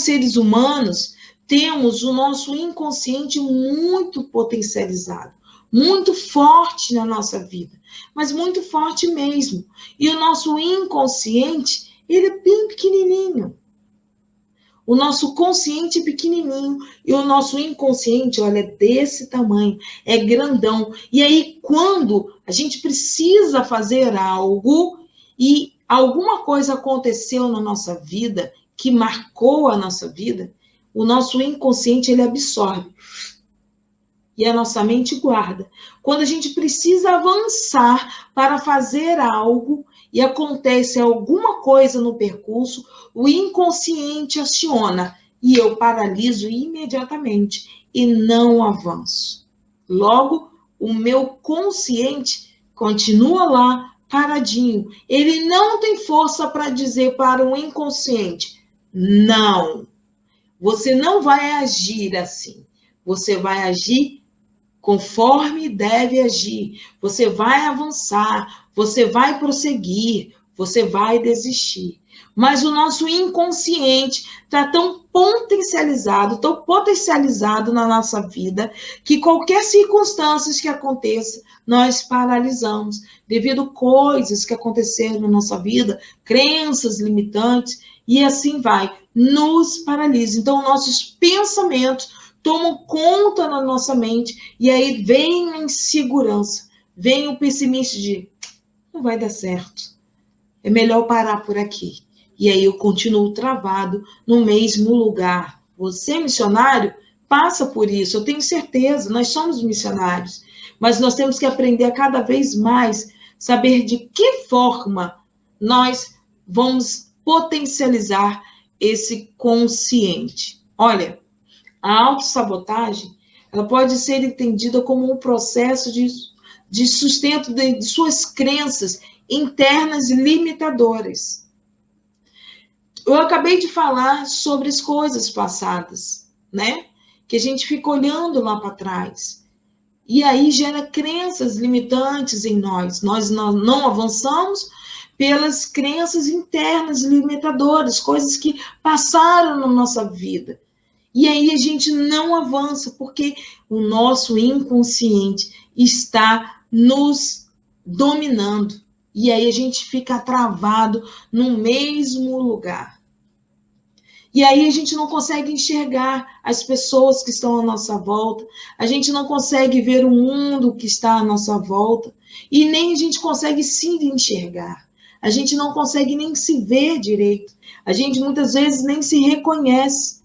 seres humanos, temos o nosso inconsciente muito potencializado, muito forte na nossa vida, mas muito forte mesmo. E o nosso inconsciente, ele é bem pequenininho. O nosso consciente é pequenininho e o nosso inconsciente, olha, é desse tamanho, é grandão. E aí, quando a gente precisa fazer algo e alguma coisa aconteceu na nossa vida, que marcou a nossa vida, o nosso inconsciente, ele absorve. E a nossa mente guarda. Quando a gente precisa avançar para fazer algo e acontece alguma coisa no percurso, o inconsciente aciona e eu paraliso imediatamente e não avanço. Logo, o meu consciente continua lá paradinho. Ele não tem força para dizer para o inconsciente: não, você não vai agir assim. Você vai agir conforme deve agir. Você vai avançar, você vai prosseguir, você vai desistir. Mas o nosso inconsciente está tão potencializado na nossa vida, que qualquer circunstância que aconteça, nós paralisamos, devido a coisas que aconteceram na nossa vida, crenças limitantes, e assim vai, nos paralisa. Então, nossos pensamentos tomam conta na nossa mente, e aí vem a insegurança, vem o pessimista de não vai dar certo, é melhor parar por aqui. E aí eu continuo travado no mesmo lugar. Você, missionário, passa por isso, eu tenho certeza, nós somos missionários, mas nós temos que aprender a cada vez mais saber de que forma nós vamos potencializar esse consciente. Olha, a autossabotagem, ela pode ser entendida como um processo de sustento de suas crenças internas limitadoras. Eu acabei de falar sobre as coisas passadas, né? Que a gente fica olhando lá para trás. E aí gera crenças limitantes em nós. Nós não avançamos pelas crenças internas limitadoras, coisas que passaram na nossa vida. E aí a gente não avança, porque o nosso inconsciente está nos dominando. E aí a gente fica travado no mesmo lugar. E aí a gente não consegue enxergar as pessoas que estão à nossa volta, a gente não consegue ver o mundo que está à nossa volta, e nem a gente consegue se enxergar. A gente não consegue nem se ver direito. A gente muitas vezes nem se reconhece,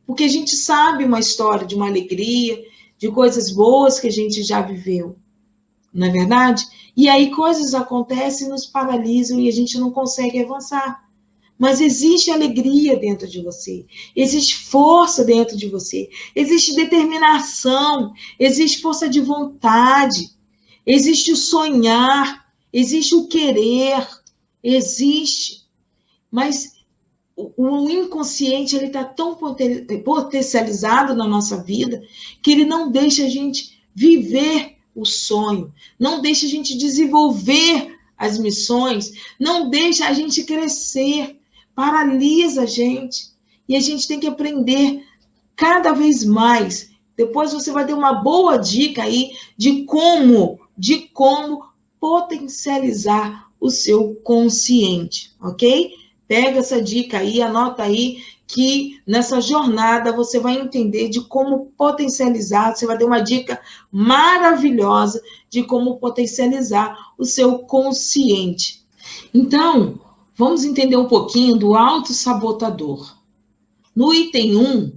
porque a gente sabe uma história de uma alegria, de coisas boas que a gente já viveu. não é verdade? E aí coisas acontecem, nos paralisam e a gente não consegue avançar. Mas existe alegria dentro de você, existe força dentro de você, existe determinação, existe força de vontade, existe o sonhar, existe o querer, existe. Mas o inconsciente ele está tão potencializado na nossa vida que ele não deixa a gente viver o sonho, não deixa a gente desenvolver as missões, não deixa a gente crescer, paralisa a gente. E a gente tem que aprender cada vez mais. Depois você vai ter uma boa dica aí de como potencializar o seu consciente, ok? Pega essa dica aí, anota aí, que nessa jornada você vai entender de como potencializar, você vai ter uma dica maravilhosa de como potencializar o seu consciente. Então, vamos entender um pouquinho do autossabotador. No item 1,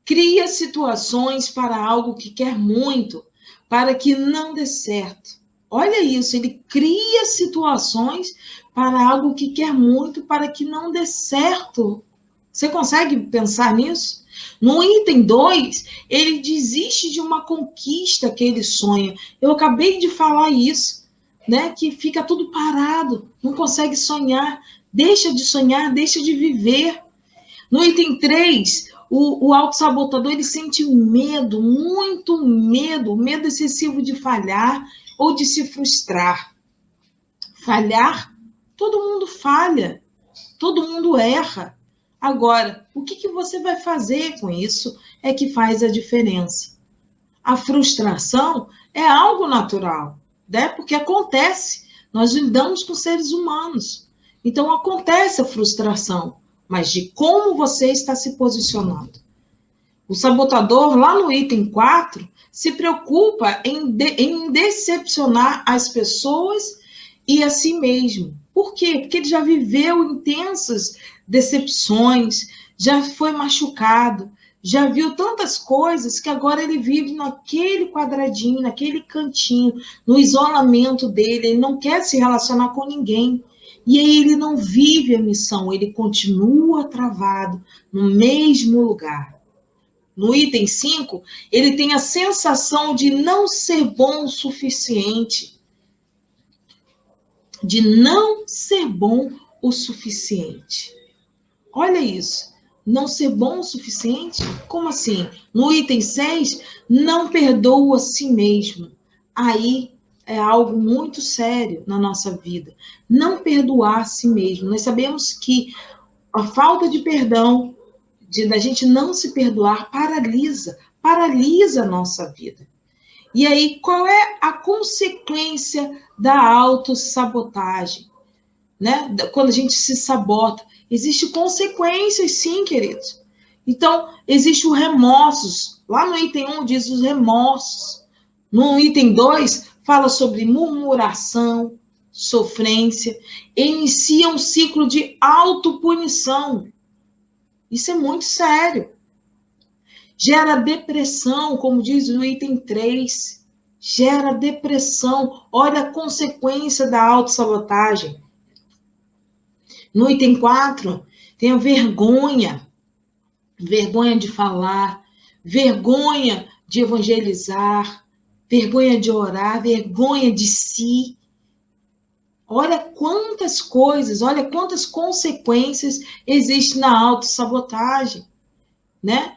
cria situações para algo que quer muito, para que não dê certo. Olha isso, ele cria situações para algo que quer muito, para que não dê certo. Você consegue pensar nisso? No item 2, ele desiste de uma conquista que ele sonha. Eu acabei de falar isso, né? Que fica tudo parado, não consegue sonhar, deixa de viver. No item 3, o autossabotador ele sente medo, muito medo, medo excessivo de falhar ou de se frustrar. Falhar, todo mundo falha, todo mundo erra. Agora, o que você vai fazer com isso é que faz a diferença. A frustração é algo natural, né? Porque acontece, nós lidamos com seres humanos. Então, acontece a frustração, mas de como você está se posicionando. O sabotador, lá no item 4, se preocupa em decepcionar as pessoas e a si mesmo. Por quê? Porque ele já viveu intensas decepções, já foi machucado, já viu tantas coisas que agora ele vive naquele quadradinho, naquele cantinho, no isolamento dele, ele não quer se relacionar com ninguém. E aí ele não vive a missão, ele continua travado no mesmo lugar. No item 5, ele tem a sensação de não ser bom o suficiente. De não ser bom o suficiente. Olha isso. Não ser bom o suficiente? Como assim? No item 6, não perdoa a si mesmo. Aí é algo muito sério na nossa vida. Não perdoar a si mesmo. Nós sabemos que a falta de perdão, da gente não se perdoar, paralisa a nossa vida. E aí, qual é a consequência da autossabotagem? Né? Quando a gente se sabota, existem consequências, sim, queridos. Então, existem os remorsos. Lá no item 1 diz os remorsos. No item 2, fala sobre murmuração, sofrência. Inicia um ciclo de autopunição. Isso é muito sério. Gera depressão, como diz no item 3. Gera depressão. Olha a consequência da autossabotagem. No item 4, tem a vergonha. Vergonha de falar, vergonha de evangelizar, vergonha de orar, vergonha de si. Olha quantas coisas, olha quantas consequências existem na autossabotagem, né?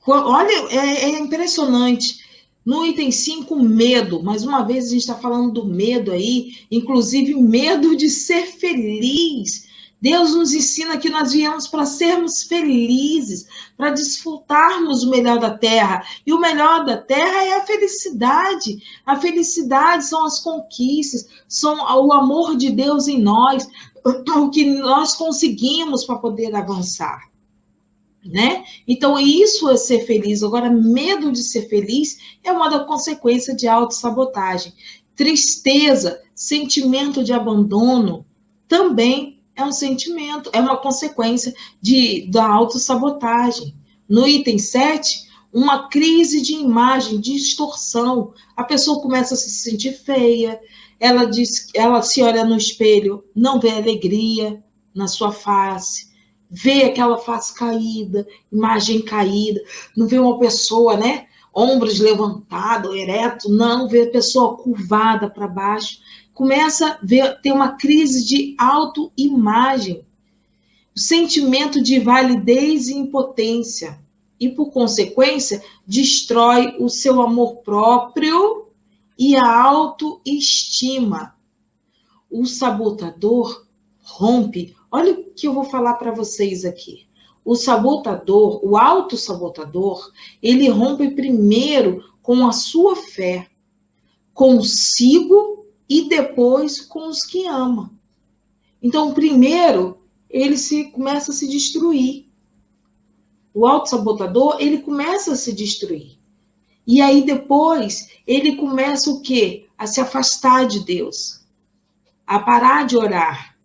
Olha, é impressionante. No item 5, medo. Mais uma vez, a gente está falando do medo aí, inclusive medo de ser feliz. Deus nos ensina que nós viemos para sermos felizes, para desfrutarmos o melhor da terra. E o melhor da terra é a felicidade. A felicidade são as conquistas, são o amor de Deus em nós, o que nós conseguimos para poder avançar. Né? Então, isso é ser feliz. Agora, medo de ser feliz é uma da consequência de autossabotagem. Tristeza, sentimento de abandono, também é um sentimento, é uma consequência da autossabotagem. No item 7, uma crise de imagem, de distorção. A pessoa começa a se sentir feia, ela se olha no espelho, não vê alegria na sua face, vê aquela face caída, imagem caída, não vê uma pessoa, né? Ombros levantados, ereto, não vê a pessoa curvada para baixo. Começa a ter uma crise de autoimagem, o sentimento de validez e impotência. E, por consequência, destrói o seu amor próprio e a autoestima. O sabotador rompe. Olha o que eu vou falar para vocês aqui. O sabotador, o autossabotador, ele rompe primeiro com a sua fé, consigo e depois com os que ama. Então, primeiro, ele começa a se destruir. O autossabotador, ele começa a se destruir. E aí, depois, ele começa o quê? A se afastar de Deus, a parar de orar,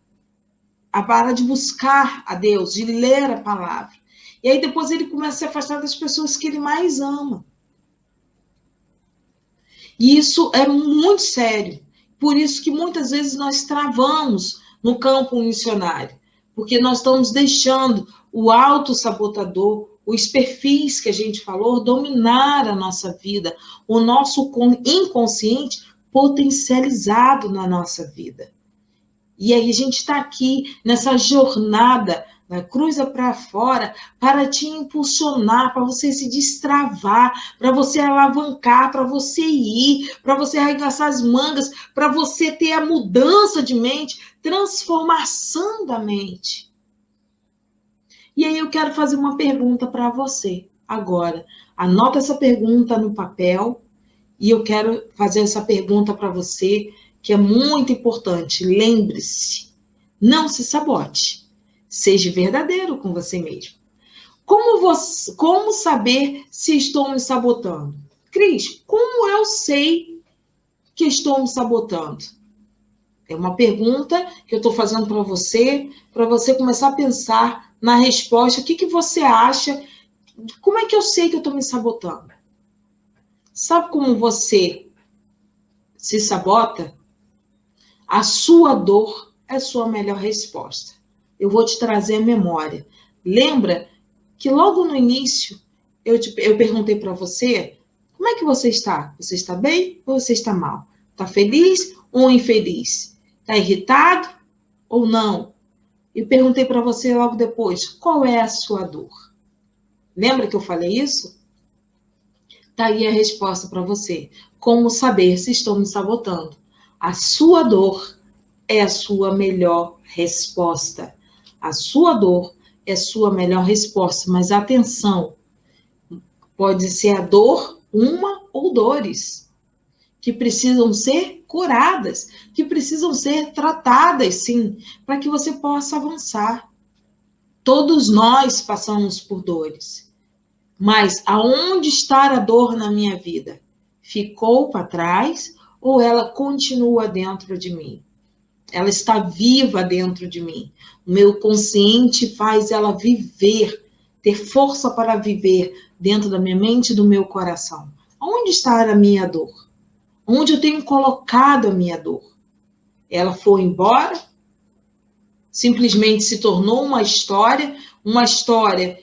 a parar de buscar a Deus, de ler a palavra. E aí, depois, ele começa a se afastar das pessoas que ele mais ama. E isso é muito sério. Por isso que muitas vezes nós travamos no campo missionário, porque nós estamos deixando o autossabotador, os perfis que a gente falou, dominar a nossa vida, o nosso inconsciente potencializado na nossa vida. E aí a gente está aqui nessa jornada, na cruza para fora, para te impulsionar, para você se destravar, para você alavancar, para você ir, para você arregaçar as mangas, para você ter a mudança de mente, transformação da mente. E aí eu quero fazer uma pergunta para você agora. Anota essa pergunta no papel e eu quero fazer essa pergunta para você, que é muito importante. Lembre-se, não se sabote. Seja verdadeiro com você mesmo. Como saber se estou me sabotando? Cris, como eu sei que estou me sabotando? É uma pergunta que eu estou fazendo para você começar a pensar na resposta. O que você acha? Como é que eu sei que eu estou me sabotando? Sabe como você se sabota? A sua dor é a sua melhor resposta. Eu vou te trazer a memória. Lembra que logo no início eu perguntei para você, como é que você está? Você está bem ou você está mal? Está feliz ou infeliz? Está irritado ou não? E perguntei para você logo depois, qual é a sua dor? Lembra que eu falei isso? Está aí a resposta para você. Como saber se estou me sabotando? A sua dor é a sua melhor resposta. A sua dor é a sua melhor resposta. Mas atenção, pode ser a dor, uma ou dores, que precisam ser curadas, que precisam ser tratadas, sim, para que você possa avançar. Todos nós passamos por dores. Mas aonde está a dor na minha vida? Ficou para trás ou ela continua dentro de mim? Ela está viva dentro de mim. O meu consciente faz ela viver, ter força para viver dentro da minha mente e do meu coração. Onde está a minha dor? Onde eu tenho colocado a minha dor? Ela foi embora? Simplesmente se tornou uma história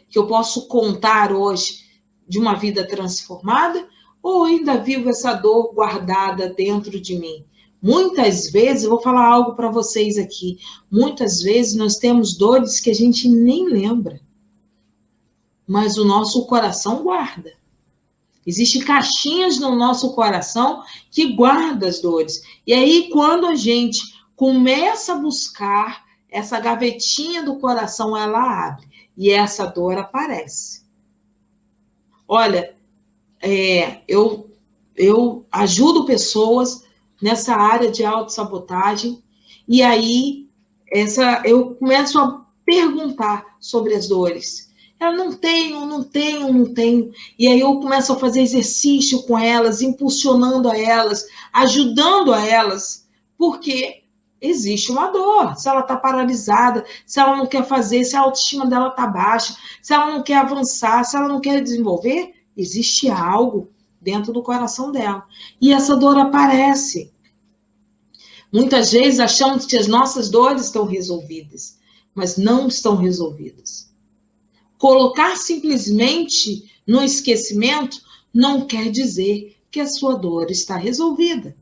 que eu posso contar hoje de uma vida transformada? Ou ainda vivo essa dor guardada dentro de mim? Muitas vezes, eu vou falar algo para vocês aqui, muitas vezes nós temos dores que a gente nem lembra, mas o nosso coração guarda. Existem caixinhas no nosso coração que guardam as dores. E aí, quando a gente começa a buscar, essa gavetinha do coração, ela abre. E essa dor aparece. Olha, eu ajudo pessoas nessa área de autossabotagem. E aí, eu começo a perguntar sobre as dores. Eu não tenho. E aí eu começo a fazer exercício com elas, impulsionando a elas, ajudando a elas, porque existe uma dor. Se ela está paralisada, se ela não quer fazer, se a autoestima dela está baixa, se ela não quer avançar, se ela não quer desenvolver, existe algo dentro do coração dela. E essa dor aparece. Muitas vezes achamos que as nossas dores estão resolvidas, mas não estão resolvidas. Colocar simplesmente no esquecimento não quer dizer que a sua dor está resolvida.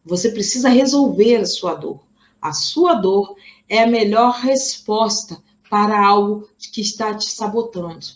Você precisa resolver a sua dor. A sua dor é a melhor resposta para algo que está te sabotando.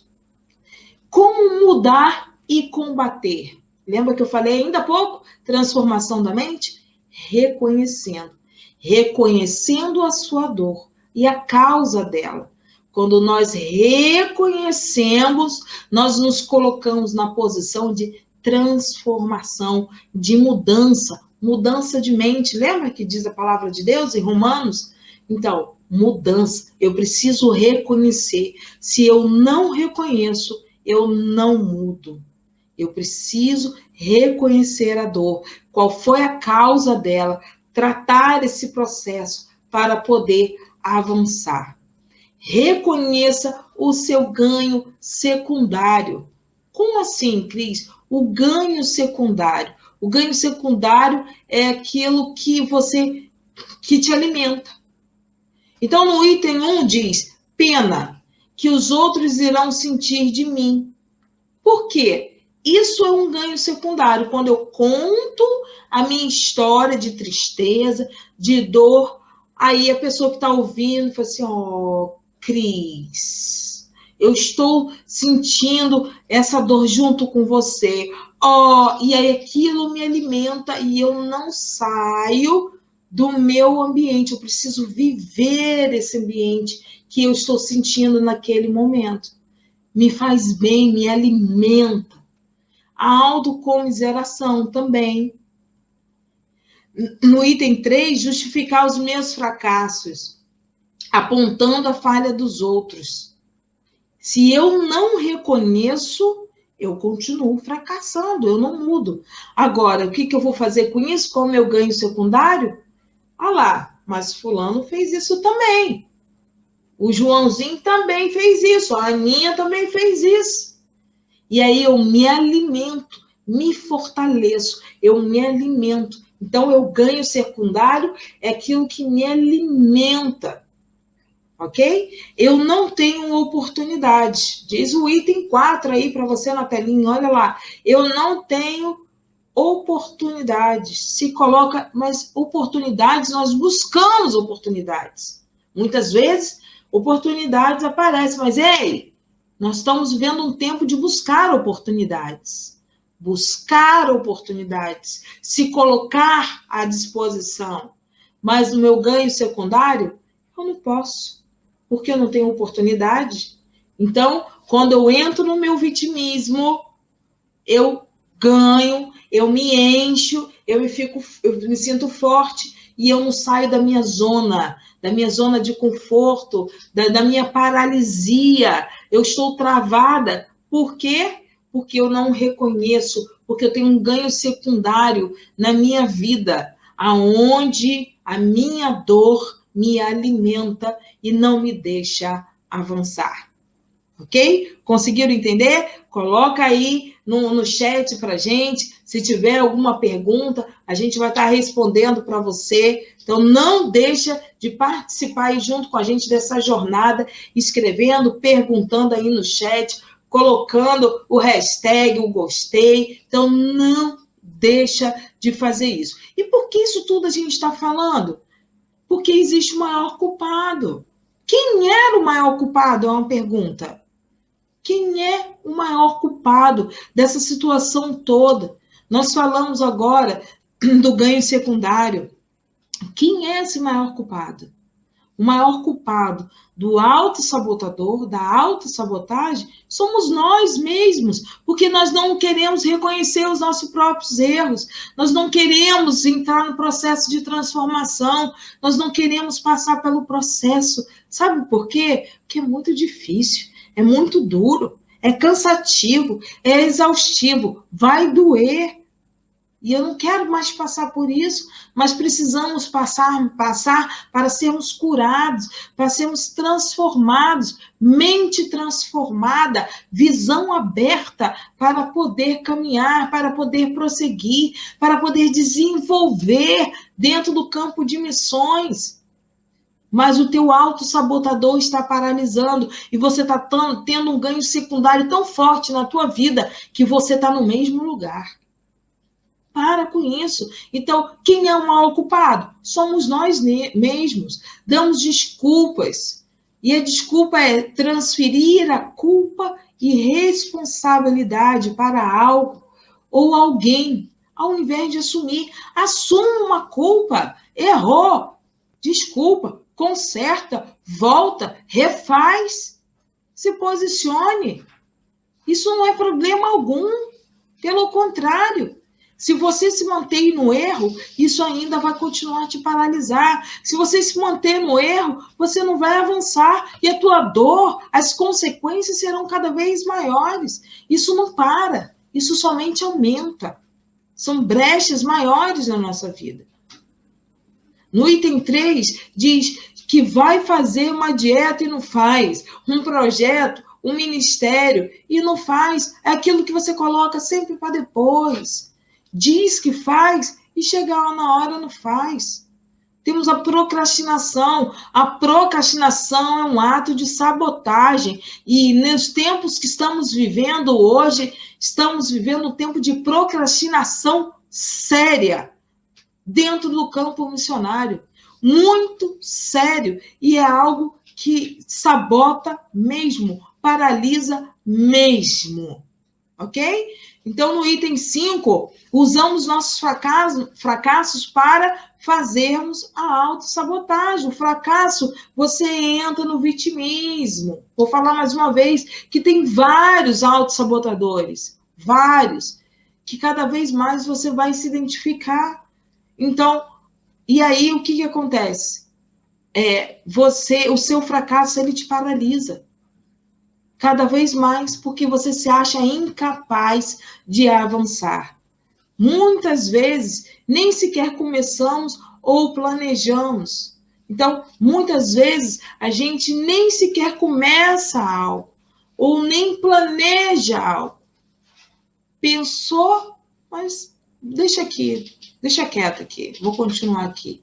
Como mudar e combater? Lembra que eu falei ainda há pouco? Transformação da mente? Reconhecendo. Reconhecendo a sua dor e a causa dela. Quando nós reconhecemos, nós nos colocamos na posição de transformação, de mudança, mudança de mente. Lembra que diz a palavra de Deus em Romanos? Então, mudança. Eu preciso reconhecer. Se eu não reconheço, eu não mudo. Eu preciso reconhecer a dor. Qual foi a causa dela? Tratar esse processo para poder avançar. Reconheça o seu ganho secundário. Como assim, Cris? O ganho secundário. O ganho secundário é aquilo que te alimenta. Então, no item 1 diz, pena que os outros irão sentir de mim. Por quê? Isso é um ganho secundário. Quando eu conto a minha história de tristeza, de dor, aí a pessoa que está ouvindo fala assim, Cris, eu estou sentindo essa dor junto com você. E aí aquilo me alimenta e eu não saio do meu ambiente. Eu preciso viver esse ambiente que eu estou sentindo naquele momento. Me faz bem, me alimenta. A autocomiseração também. No item 3, justificar os meus fracassos, apontando a falha dos outros. Se eu não reconheço, eu continuo fracassando, eu não mudo. Agora, o que eu vou fazer com isso? Como eu ganho secundário? Mas fulano fez isso também. O Joãozinho também fez isso, a Aninha também fez isso. E aí eu me alimento, me fortaleço, eu me alimento. Então, eu ganho secundário, é aquilo que me alimenta. Ok? Eu não tenho oportunidade. Diz o item 4 aí para você na telinha, olha lá. Eu não tenho oportunidades. Se coloca, mas oportunidades, nós buscamos oportunidades. Muitas vezes, oportunidades aparecem, mas ei, nós estamos vivendo um tempo de buscar oportunidades. Buscar oportunidades, se colocar à disposição. Mas no meu ganho secundário, eu não posso, porque eu não tenho oportunidade. Então, quando eu entro no meu vitimismo, eu ganho, eu me encho, eu me sinto forte e eu não saio da minha zona de conforto, da minha paralisia. Eu estou travada. Por quê? Porque eu não reconheço, porque eu tenho um ganho secundário na minha vida, aonde a minha dor me alimenta e não me deixa avançar. Ok? Conseguiram entender? Coloca aí no chat para gente. Se tiver alguma pergunta, a gente vai estar respondendo para você. Então, não deixa de participar aí junto com a gente dessa jornada, escrevendo, perguntando aí no chat, colocando o hashtag, o gostei. Então, não deixa de fazer isso. E por que isso tudo a gente está falando? Porque existe o maior culpado. Quem era o maior culpado? É uma pergunta. Quem é o maior culpado dessa situação toda? Nós falamos agora do ganho secundário. Quem é esse maior culpado? O maior culpado do autossabotador, da autossabotagem, somos nós mesmos, porque nós não queremos reconhecer os nossos próprios erros, nós não queremos entrar no processo de transformação, nós não queremos passar pelo processo. Sabe por quê? Porque é muito difícil. É muito duro, é cansativo, é exaustivo, vai doer. E eu não quero mais passar por isso, mas precisamos passar para sermos curados, para sermos transformados, mente transformada, visão aberta para poder caminhar, para poder prosseguir, para poder desenvolver dentro do campo de missões. Mas o teu autossabotador está paralisando e você está tendo um ganho secundário tão forte na tua vida que você está no mesmo lugar. Para com isso. Então, quem é o mal culpado? Somos nós mesmos. Damos desculpas. E a desculpa é transferir a culpa e responsabilidade para algo ou alguém, ao invés de assumir. Assuma uma culpa. Errou. Desculpa. Conserta. Volta. Refaz. Se posicione. Isso não é problema algum. Pelo contrário. Se você se mantém no erro, isso ainda vai continuar a te paralisar. Se você se manter no erro, você não vai avançar. E a tua dor, as consequências serão cada vez maiores. Isso não para. Isso somente aumenta. São brechas maiores na nossa vida. No item 3, diz que vai fazer uma dieta e não faz. Um projeto, um ministério e não faz. É aquilo que você coloca sempre para depois. Diz que faz e chega lá na hora não faz. Temos a procrastinação. A procrastinação é um ato de sabotagem. E nos tempos que estamos vivendo hoje, estamos vivendo um tempo de procrastinação séria dentro do campo missionário. Muito sério. E é algo que sabota mesmo, paralisa mesmo. Ok? Então, no item 5, usamos nossos fracassos para fazermos a autossabotagem. O fracasso, você entra no vitimismo. Vou falar mais uma vez que tem vários autossabotadores, vários, que cada vez mais você vai se identificar. Então, e aí o que acontece? O seu fracasso, ele te paralisa. Cada vez mais, porque você se acha incapaz de avançar. Muitas vezes, nem sequer começamos ou planejamos. Então, muitas vezes, a gente nem sequer começa algo, ou nem planeja algo. Pensou, mas deixa quieto aqui, vou continuar aqui.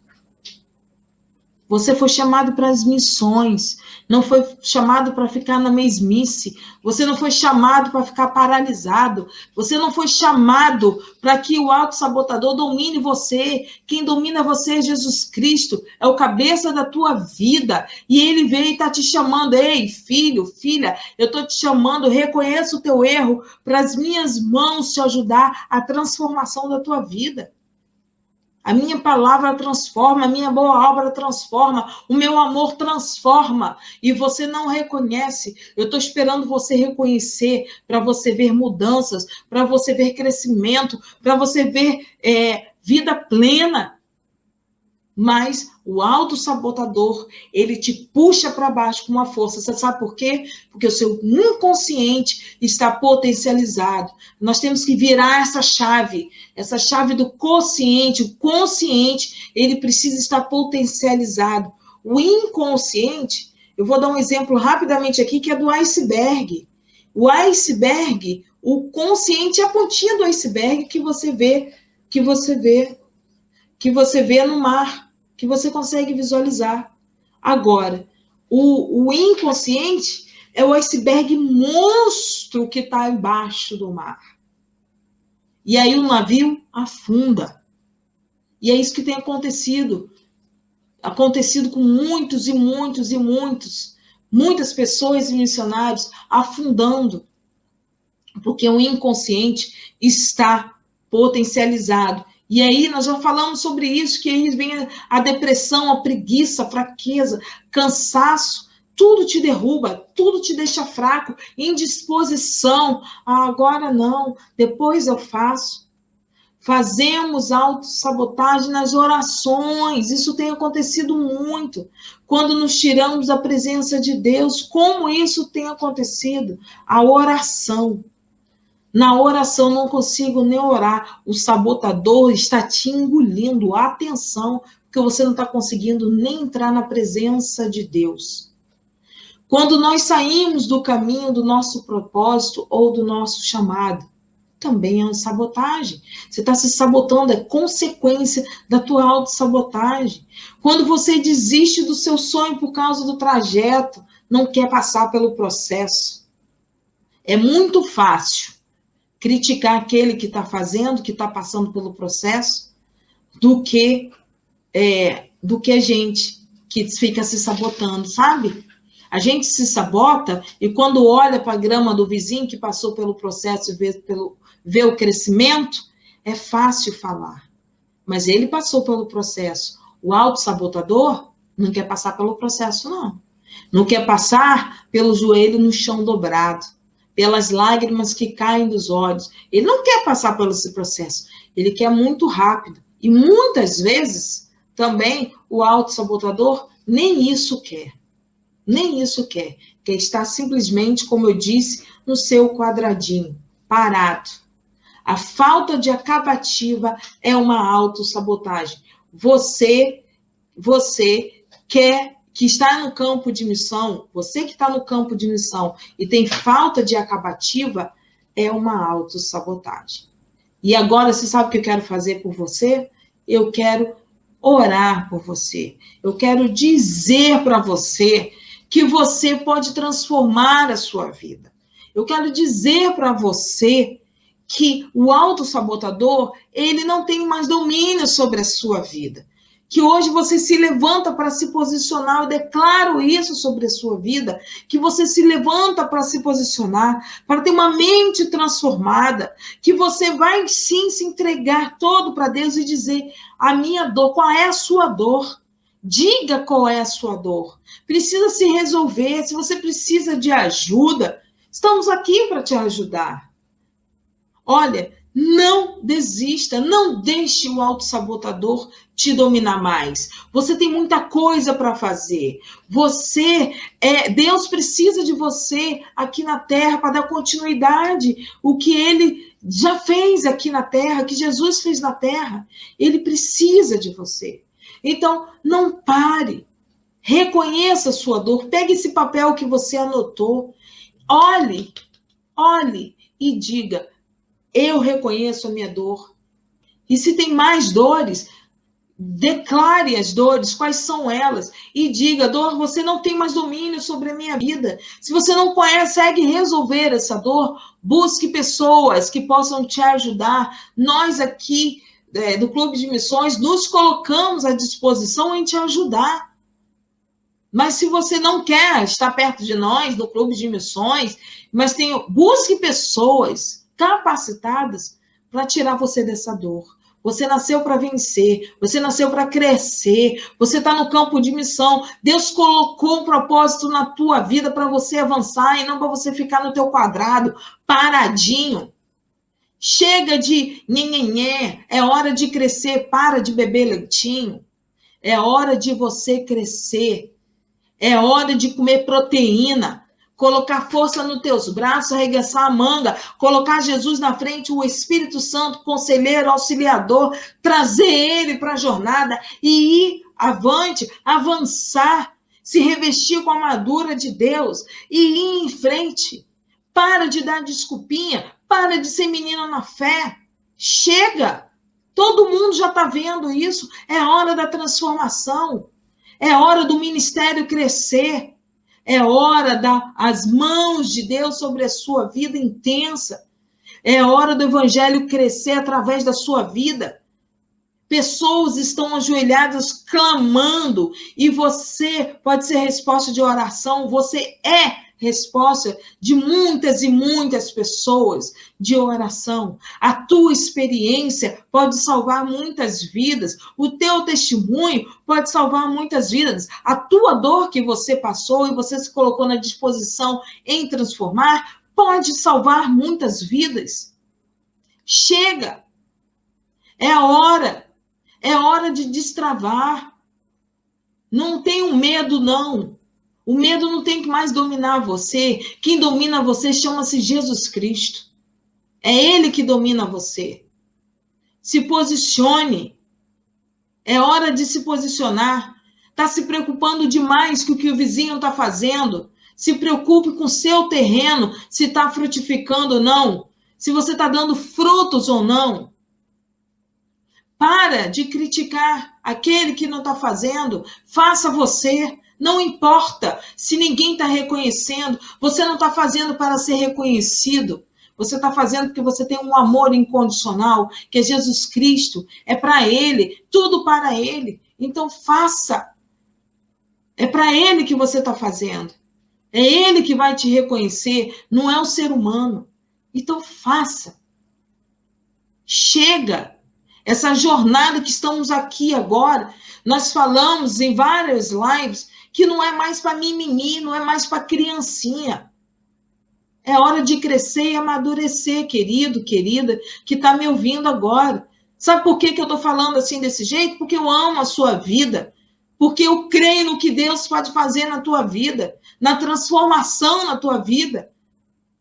Você foi chamado para as missões, não foi chamado para ficar na mesmice, você não foi chamado para ficar paralisado, você não foi chamado para que o autossabotador domine você. Quem domina você é Jesus Cristo, é o cabeça da tua vida, e ele veio e está te chamando. Ei, filho, filha, eu estou te chamando, reconheça o teu erro, para as minhas mãos te ajudar a transformação da tua vida. A minha palavra transforma, a minha boa obra transforma, o meu amor transforma. E você não reconhece. Eu estou esperando você reconhecer, para você ver mudanças, para você ver crescimento, para você ver vida plena. Mas o autossabotador, ele te puxa para baixo com uma força. Você sabe por quê? Porque o seu inconsciente está potencializado. Nós temos que virar essa chave do consciente. O consciente, ele precisa estar potencializado. O inconsciente, eu vou dar um exemplo rapidamente aqui, que é do iceberg. O iceberg, o consciente é a pontinha do iceberg que você vê no mar, que você consegue visualizar. Agora, o inconsciente é o iceberg monstro que está embaixo do mar. E aí o navio afunda. E é isso que tem acontecido. Acontecido com muitas pessoas e missionários afundando. Porque o inconsciente está potencializado. E aí nós já falamos sobre isso, que aí vem a depressão, a preguiça, a fraqueza, cansaço, tudo te derruba, tudo te deixa fraco, indisposição. Agora não, depois eu faço. Fazemos autossabotagem nas orações, isso tem acontecido muito. Quando nos tiramos da presença de Deus, como isso tem acontecido? A oração. Na oração não consigo nem orar. O sabotador está te engolindo. Atenção, porque você não está conseguindo nem entrar na presença de Deus. Quando nós saímos do caminho do nosso propósito ou do nosso chamado, também é uma sabotagem. Você está se sabotando, é consequência da tua autossabotagem. Quando você desiste do seu sonho por causa do trajeto, não quer passar pelo processo. É muito fácil criticar aquele que está fazendo, que está passando pelo processo, do que a gente que fica se sabotando, sabe? A gente se sabota e quando olha para a grama do vizinho que passou pelo processo e vê o crescimento, é fácil falar. Mas ele passou pelo processo. O autossabotador não quer passar pelo processo, não. Não quer passar pelo joelho no chão dobrado, pelas lágrimas que caem dos olhos. Ele não quer passar pelo esse processo. Ele quer muito rápido. E muitas vezes, também, o autossabotador nem isso quer. Nem isso quer. Quer estar simplesmente, como eu disse, no seu quadradinho, parado. A falta de acabativa é uma autossabotagem. Você que está no campo de missão, você que está no campo de missão e tem falta de acabativa, é uma autossabotagem. E agora, você sabe o que eu quero fazer por você? Eu quero orar por você. Eu quero dizer para você que você pode transformar a sua vida. Eu quero dizer para você que o autossabotador, ele não tem mais domínio sobre a sua vida. Que hoje você se levanta para se posicionar, eu declaro isso sobre a sua vida, que você se levanta para se posicionar, para ter uma mente transformada, que você vai sim se entregar todo para Deus e dizer, a minha dor, qual é a sua dor? Diga qual é a sua dor. Precisa se resolver, se você precisa de ajuda, estamos aqui para te ajudar. Olha, não desista, não deixe o autossabotador te dominar mais. Você tem muita coisa para fazer. Deus precisa de você aqui na terra para dar continuidade o que ele já fez aqui na terra, que Jesus fez na terra. Ele precisa de você. Então, não pare. Reconheça a sua dor. Pegue esse papel que você anotou. Olhe e diga, eu reconheço a minha dor. E se tem mais dores, declare as dores, quais são elas, e diga, dor, você não tem mais domínio sobre a minha vida. Se você não consegue resolver essa dor, busque pessoas que possam te ajudar. Nós aqui, do Clube de Missões, nos colocamos à disposição em te ajudar. Mas se você não quer estar perto de nós, do Clube de Missões, mas busque pessoas capacitadas para tirar você dessa dor. Você nasceu para vencer, você nasceu para crescer, você está no campo de missão. Deus colocou um propósito na tua vida para você avançar e não para você ficar no teu quadrado, paradinho. Chega de nhenhenhé, é hora de crescer, para de beber leitinho. É hora de você crescer. É hora de comer proteína, colocar força nos teus braços, arregaçar a manga, colocar Jesus na frente, o Espírito Santo, conselheiro, auxiliador, trazer ele para a jornada e ir avante, avançar, se revestir com a armadura de Deus e ir em frente. Para de dar desculpinha, para de ser menina na fé. Chega! Todo mundo já está vendo isso. É hora da transformação. É hora do ministério crescer. É hora das mãos de Deus sobre a sua vida intensa. É hora do evangelho crescer através da sua vida. Pessoas estão ajoelhadas clamando e você pode ser resposta de oração. Você é resposta de muitas e muitas pessoas de oração. A tua experiência pode salvar muitas vidas. O teu testemunho pode salvar muitas vidas. A tua dor que você passou e você se colocou na disposição em transformar pode salvar muitas vidas. Chega! É hora de destravar. Não tenha medo, não. O medo não tem que mais dominar você. Quem domina você chama-se Jesus Cristo. É ele que domina você. Se posicione. É hora de se posicionar. Está se preocupando demais com o que o vizinho está fazendo. Se preocupe com o seu terreno, se está frutificando ou não. Se você está dando frutos ou não. Para de criticar aquele que não está fazendo. Faça você. Não importa se ninguém está reconhecendo. Você não está fazendo para ser reconhecido. Você está fazendo porque você tem um amor incondicional, que é Jesus Cristo. É para Ele, tudo para Ele. Então faça. É para Ele que você está fazendo. É Ele que vai te reconhecer, não é o ser humano. Então faça. Chega. Essa jornada que estamos aqui agora, nós falamos em várias lives que não é mais para mimimi, não é mais para criancinha. É hora de crescer e amadurecer, querido, querida, que está me ouvindo agora. Sabe por que eu estou falando assim desse jeito? Porque eu amo a sua vida. Porque eu creio no que Deus pode fazer na tua vida, na transformação na tua vida,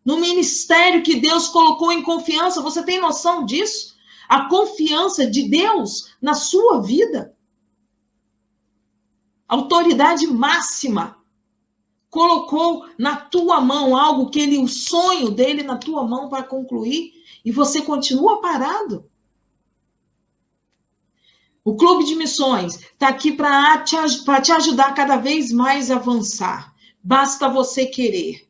no ministério que Deus colocou em confiança. Você tem noção disso? A confiança de Deus na sua vida. Autoridade máxima. Colocou na tua mão algo que ele, o sonho dele na tua mão para concluir, e você continua parado. O Clube de Missões está aqui para te ajudar cada vez mais a avançar. Basta você querer.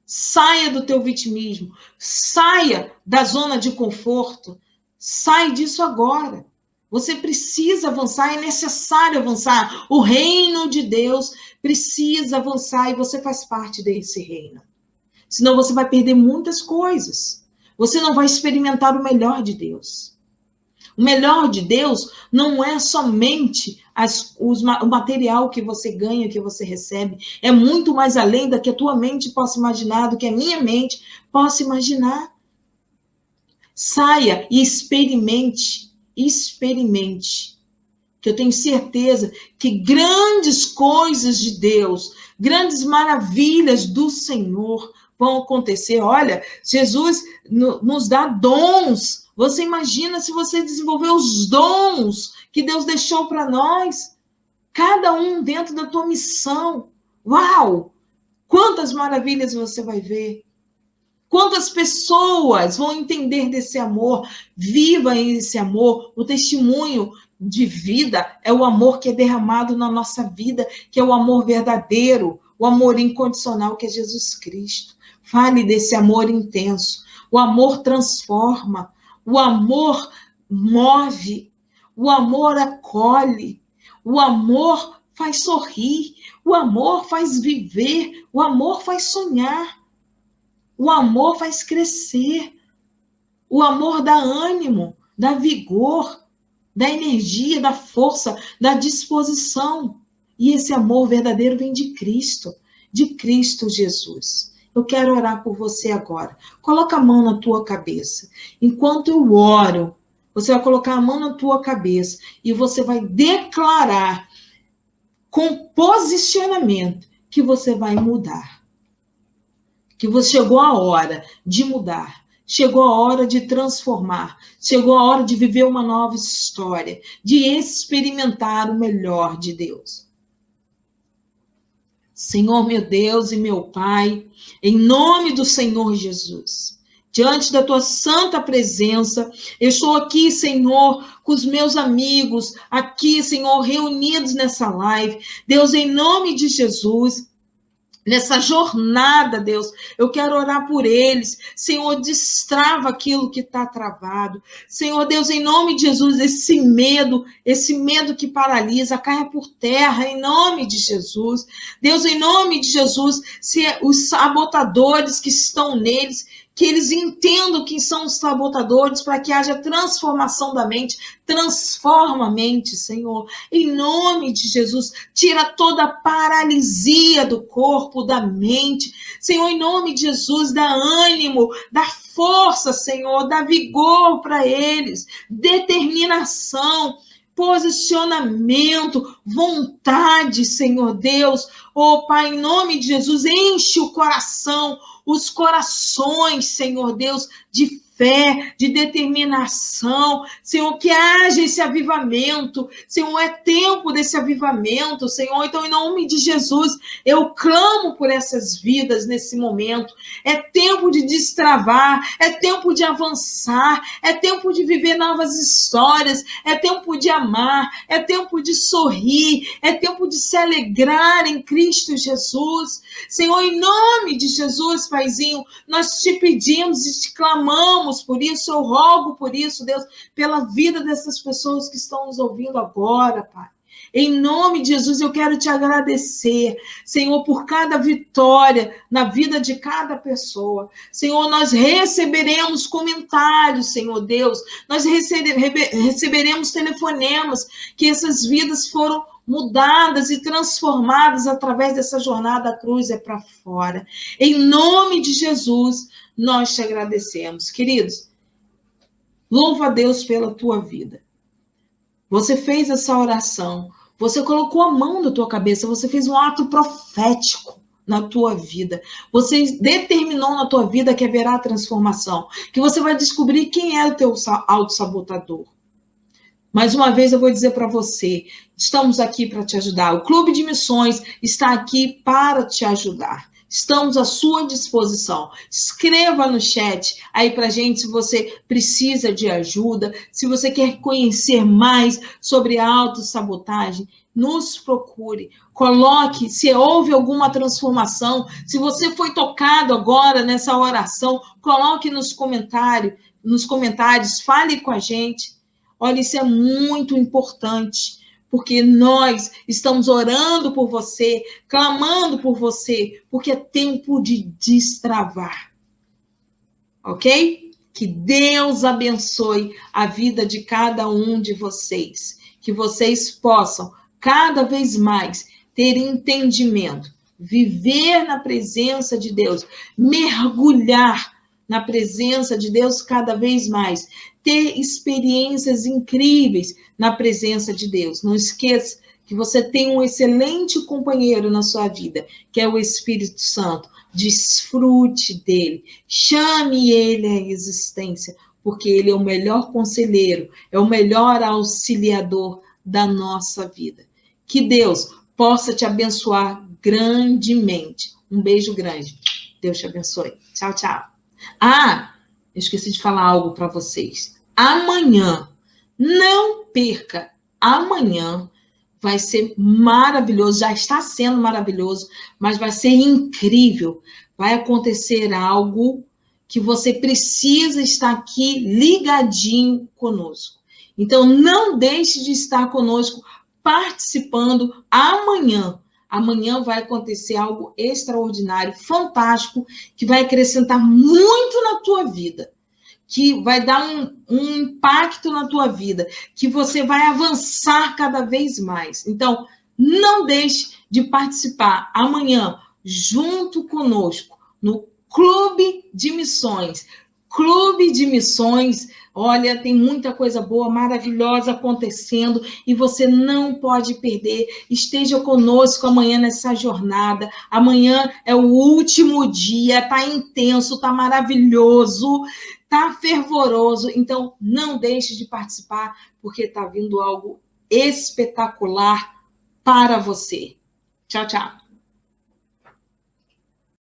Saia do teu vitimismo. Saia da zona de conforto. Sai disso agora. Você precisa avançar, é necessário avançar. O reino de Deus precisa avançar e você faz parte desse reino. Senão você vai perder muitas coisas. Você não vai experimentar o melhor de Deus. O melhor de Deus não é somente o material que você ganha, que você recebe. É muito mais além do que a tua mente possa imaginar, do que a minha mente possa imaginar. Saia e experimente. Experimente. Que eu tenho certeza que grandes coisas de Deus, grandes maravilhas do Senhor vão acontecer. Olha, Jesus nos dá dons. Você imagina se você desenvolver os dons que Deus deixou para nós, cada um dentro da tua missão. Uau! Quantas maravilhas você vai ver. Quantas pessoas vão entender desse amor? Viva esse amor. O testemunho de vida é o amor que é derramado na nossa vida, que é o amor verdadeiro, o amor incondicional que é Jesus Cristo. Fale desse amor intenso. O amor transforma, o amor move, o amor acolhe, o amor faz sorrir, o amor faz viver, o amor faz sonhar. O amor faz crescer. O amor dá ânimo, dá vigor, dá energia, dá força, dá disposição. E esse amor verdadeiro vem de Cristo Jesus. Eu quero orar por você agora. Coloca a mão na tua cabeça. Enquanto eu oro, você vai colocar a mão na tua cabeça e você vai declarar com posicionamento que você vai mudar. Que você chegou a hora de mudar, chegou a hora de transformar, chegou a hora de viver uma nova história, de experimentar o melhor de Deus. Senhor, meu Deus e meu Pai, em nome do Senhor Jesus, diante da tua santa presença, eu estou aqui, Senhor, com os meus amigos, aqui, Senhor, reunidos nessa live. Deus, em nome de Jesus, nessa jornada, Deus, eu quero orar por eles. Senhor, destrava aquilo que está travado. Senhor, Deus, em nome de Jesus, esse medo que paralisa, caia por terra, em nome de Jesus. Deus, em nome de Jesus, se os sabotadores que estão neles, que eles entendam quem são os sabotadores, para que haja transformação da mente. Transforma a mente, Senhor. Em nome de Jesus, tira toda a paralisia do corpo, da mente. Senhor, em nome de Jesus, dá ânimo, dá força, Senhor, dá vigor para eles, determinação. posicionamento, vontade, Senhor Deus. Oh, Pai, em nome de Jesus, enche o coração, os corações, Senhor Deus, de fé, de determinação, Senhor, que haja esse avivamento, Senhor, é tempo desse avivamento, Senhor, então em nome de Jesus, eu clamo por essas vidas nesse momento, é tempo de destravar, é tempo de avançar, é tempo de viver novas histórias, é tempo de amar, é tempo de sorrir, é tempo de se alegrar em Cristo Jesus, Senhor, em nome de Jesus, Paizinho, nós te pedimos e te clamamos por isso, eu rogo por isso, Deus, pela vida dessas pessoas que estão nos ouvindo agora, Pai. Em nome de Jesus, eu quero te agradecer, Senhor, por cada vitória na vida de cada pessoa. Senhor, nós receberemos comentários, Senhor Deus, nós receberemos telefonemas que essas vidas foram mudadas e transformadas através dessa jornada. A cruz é para fora. Em nome de Jesus, nós te agradecemos. Queridos, louva a Deus pela tua vida. Você fez essa oração, você colocou a mão na tua cabeça, você fez um ato profético na tua vida. Você determinou na tua vida que haverá transformação, que você vai descobrir quem é o teu autossabotador. Mais uma vez eu vou dizer para você, estamos aqui para te ajudar. O Clube de Missões está aqui para te ajudar. Estamos à sua disposição. Escreva no chat aí para a gente se você precisa de ajuda, se você quer conhecer mais sobre a autossabotagem, nos procure. Coloque se houve alguma transformação, se você foi tocado agora nessa oração, coloque nos comentários, fale com a gente. Olha, isso é muito importante, porque nós estamos orando por você, clamando por você, porque é tempo de destravar. Ok? Que Deus abençoe a vida de cada um de vocês. Que vocês possam, cada vez mais, ter entendimento, viver na presença de Deus, mergulhar na presença de Deus cada vez mais, ter experiências incríveis na presença de Deus. Não esqueça que você tem um excelente companheiro na sua vida, que é o Espírito Santo. Desfrute dele, chame ele à existência, porque ele é o melhor conselheiro, é o melhor auxiliador da nossa vida. Que Deus possa te abençoar grandemente. Um beijo grande. Deus te abençoe. Tchau, tchau. Ah, eu esqueci de falar algo para vocês. Amanhã, não perca, amanhã vai ser maravilhoso, já está sendo maravilhoso, mas vai ser incrível. Vai acontecer algo que você precisa estar aqui ligadinho conosco. Então, não deixe de estar conosco participando amanhã. Amanhã vai acontecer algo extraordinário, fantástico, que vai acrescentar muito na tua vida, que vai dar um impacto na tua vida, que você vai avançar cada vez mais. Então, não deixe de participar amanhã, junto conosco, no Clube de Missões. Clube de Missões, olha, tem muita coisa boa, maravilhosa acontecendo e você não pode perder. Esteja conosco amanhã nessa jornada. Amanhã é o último dia, tá intenso, tá maravilhoso, tá fervoroso. Então, não deixe de participar, porque tá vindo algo espetacular para você. Tchau, tchau.